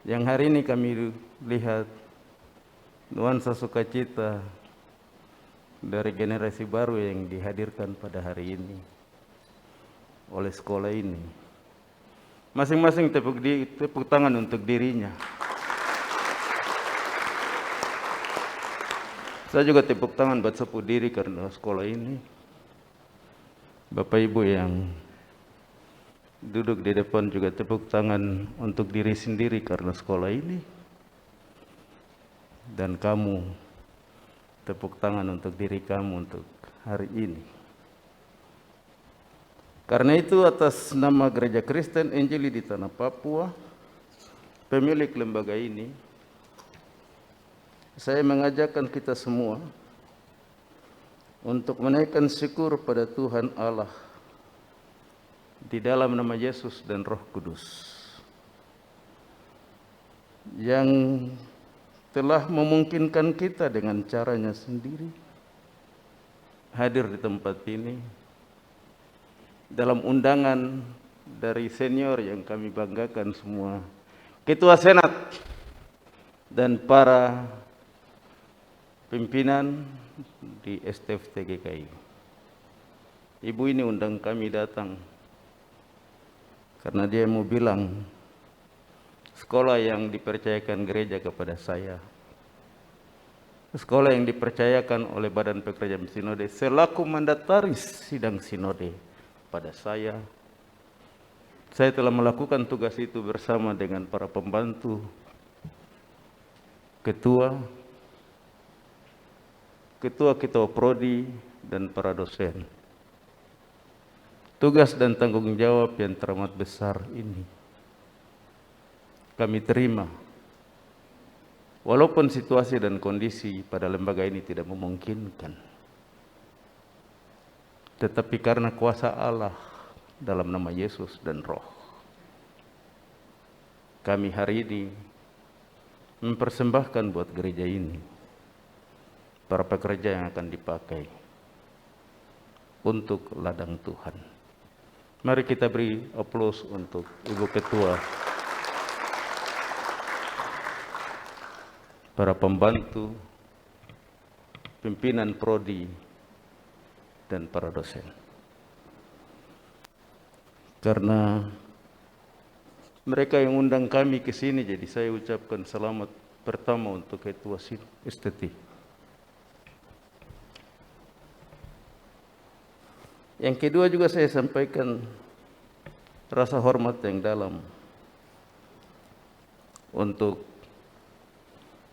Yang hari ini kami lihat nuansa sukacita dari generasi baru yang dihadirkan pada hari ini oleh sekolah ini. Masing-masing tepuk tangan untuk dirinya. Saya juga tepuk tangan buat sepuh diri karena sekolah ini. Bapak Ibu yang duduk di depan juga tepuk tangan untuk diri sendiri karena sekolah ini. Dan kamu tepuk tangan untuk diri kamu untuk hari ini. Karena itu atas nama Gereja Kristen Injili di Tanah Papua, pemilik lembaga ini, saya mengajakkan kita semua untuk menaikkan syukur pada Tuhan Allah di dalam nama Yesus dan Roh Kudus yang telah memungkinkan kita dengan caranya sendiri hadir di tempat ini dalam undangan dari senior yang kami banggakan semua, Ketua Senat dan para pimpinan di STFT GKI. Ibu ini undang kami datang karena dia mau bilang sekolah yang dipercayakan gereja kepada saya, sekolah yang dipercayakan oleh Badan Pekerjaan Sinode selaku mandataris sidang sinode pada saya telah melakukan tugas itu bersama dengan para pembantu, ketua prodi, dan para dosen. Tugas dan tanggung jawab yang teramat besar ini kami terima, walaupun situasi dan kondisi pada lembaga ini tidak memungkinkan. Tetapi karena kuasa Allah dalam nama Yesus dan Roh, kami hari ini mempersembahkan buat gereja ini para pekerja yang akan dipakai untuk ladang Tuhan. Mari kita beri aplaus untuk Ibu Ketua, para pembantu, pimpinan prodi, dan para dosen. Karena mereka yang undang kami ke sini, jadi saya ucapkan selamat pertama untuk Ketua STT. Yang kedua juga saya sampaikan rasa hormat yang dalam untuk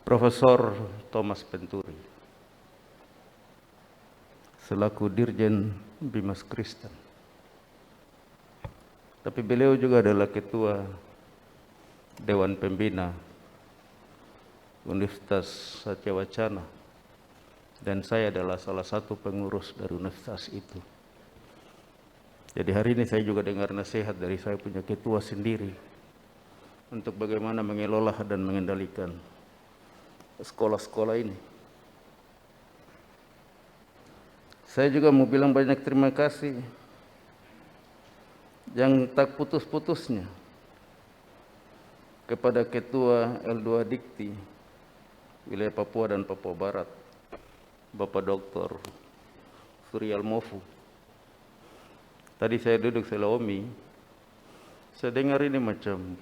Profesor Thomas Penturi selaku Dirjen Bimas Kristen. Tapi beliau juga adalah Ketua Dewan Pembina Universitas Satya Wacana, dan saya adalah salah satu pengurus dari universitas itu. Jadi hari ini saya juga dengar nasihat dari saya punya ketua sendiri untuk bagaimana mengelola dan mengendalikan sekolah-sekolah ini. Saya juga mau bilang banyak terima kasih yang tak putus-putusnya kepada Ketua L2 Dikti wilayah Papua dan Papua Barat, Bapak Dr. Suryal Mofu. Tadi saya duduk Selaomi, saya dengar ini macam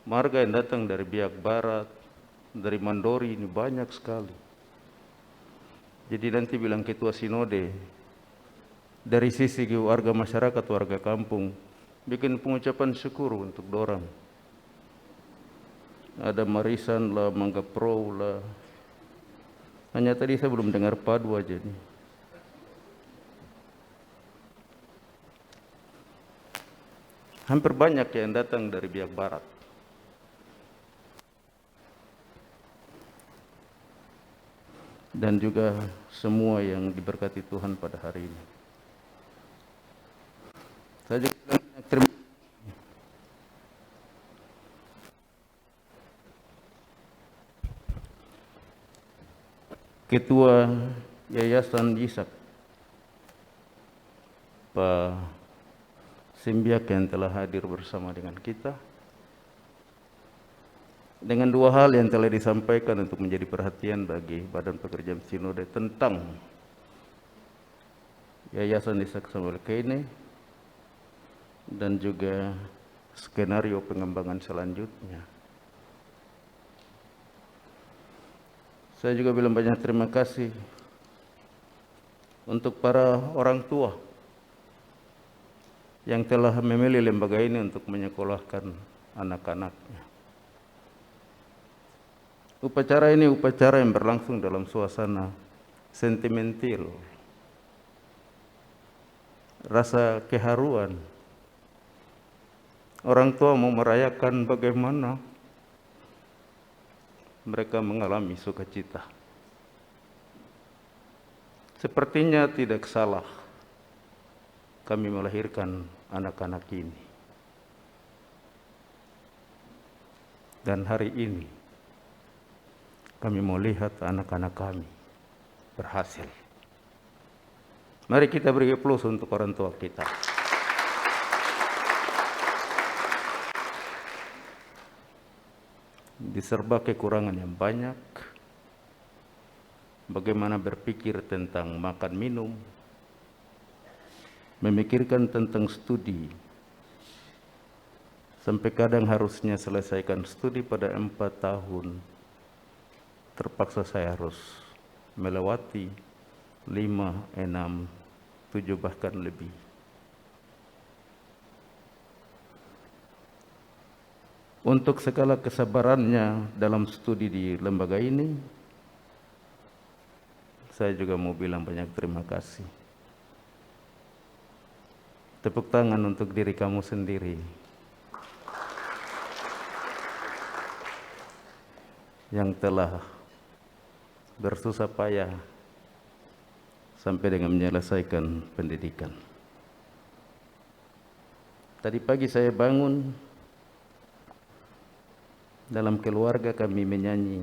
marga yang datang dari Biak Barat, dari Mandori, ini banyak sekali. Jadi nanti bilang ketua sinode, dari sisi warga masyarakat, warga kampung, bikin pengucapan syukur untuk dorang. Ada Marisan lah, Mangga Pro lah. Hanya tadi saya belum dengar Padu aja nih. Hampir banyak yang datang dari Biak Barat. Dan juga semua yang diberkati Tuhan pada hari ini. Saya juga terima Ketua Yayasan Yisak, Pak Simbiak yang telah hadir bersama dengan kita. dengan dua hal yang telah disampaikan untuk menjadi perhatian bagi Badan Pekerjaan Sinode tentang Yayasan Ishak Samuel Keine dan juga skenario pengembangan selanjutnya. Saya juga bilang banyak terima kasih untuk para orang tua yang telah memilih lembaga ini untuk menyekolahkan anak-anaknya. Upacara ini upacara yang berlangsung dalam suasana sentimental, rasa keharuan. Orang tua mau merayakan bagaimana mereka mengalami sukacita. Sepertinya tidak salah kami melahirkan anak-anak ini. Dan hari ini kami mau lihat anak-anak kami berhasil. Mari kita beri aplaus untuk orang tua kita. Diserba kekurangan yang banyak, bagaimana berpikir tentang makan minum, memikirkan tentang studi, sampai kadang harusnya selesaikan studi pada 4 tahun, terpaksa saya harus melewati 5, 6, 7 bahkan lebih. Untuk segala kesabarannya dalam studi di lembaga ini, saya juga mau bilang banyak terima kasih. Tepuk tangan untuk diri kamu sendiri yang telah bersusah payah sampai dengan menyelesaikan pendidikan. Tadi pagi saya bangun, dalam keluarga kami menyanyi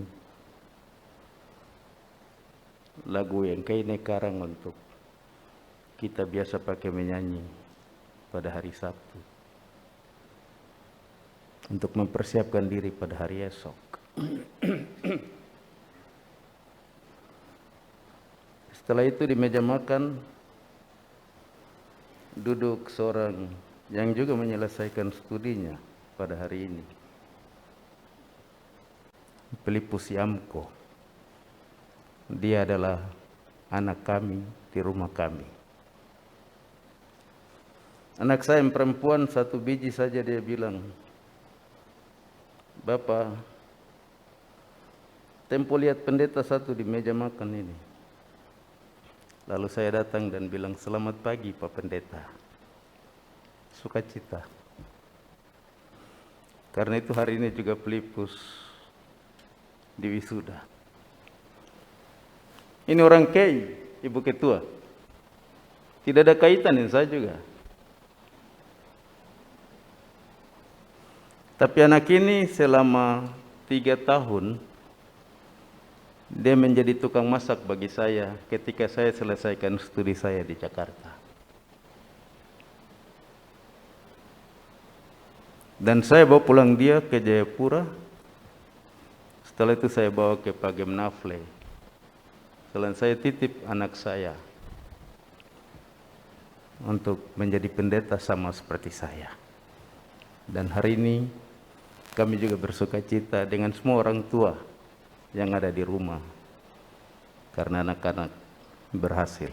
lagu yang Keine karang untuk kita biasa pakai menyanyi pada hari Sabtu untuk mempersiapkan diri pada hari esok. Setelah itu di meja makan duduk seorang yang juga menyelesaikan studinya pada hari ini, Filipus Yamko. Dia adalah anak kami di rumah kami. Anak saya yang perempuan 1 biji saja, dia bilang, "Bapak, tempo lihat pendeta satu di meja makan ini." Lalu saya datang dan bilang, "Selamat pagi Pak Pendeta." Sukacita. Karena itu hari ini juga Filipus di wisuda. Ini orang Kei, Ibu Ketua. Tidak ada kaitan dengan saya juga. Tapi anak ini selama 3 tahun, dia menjadi tukang masak bagi saya ketika saya selesaikan studi saya di Jakarta. Dan saya bawa pulang dia ke Jayapura. Setelah itu saya bawa ke Pagem Nafle. Setelah saya titip anak saya untuk menjadi pendeta sama seperti saya. Dan hari ini kami juga bersukacita dengan semua orang tua yang ada di rumah karena anak-anak berhasil.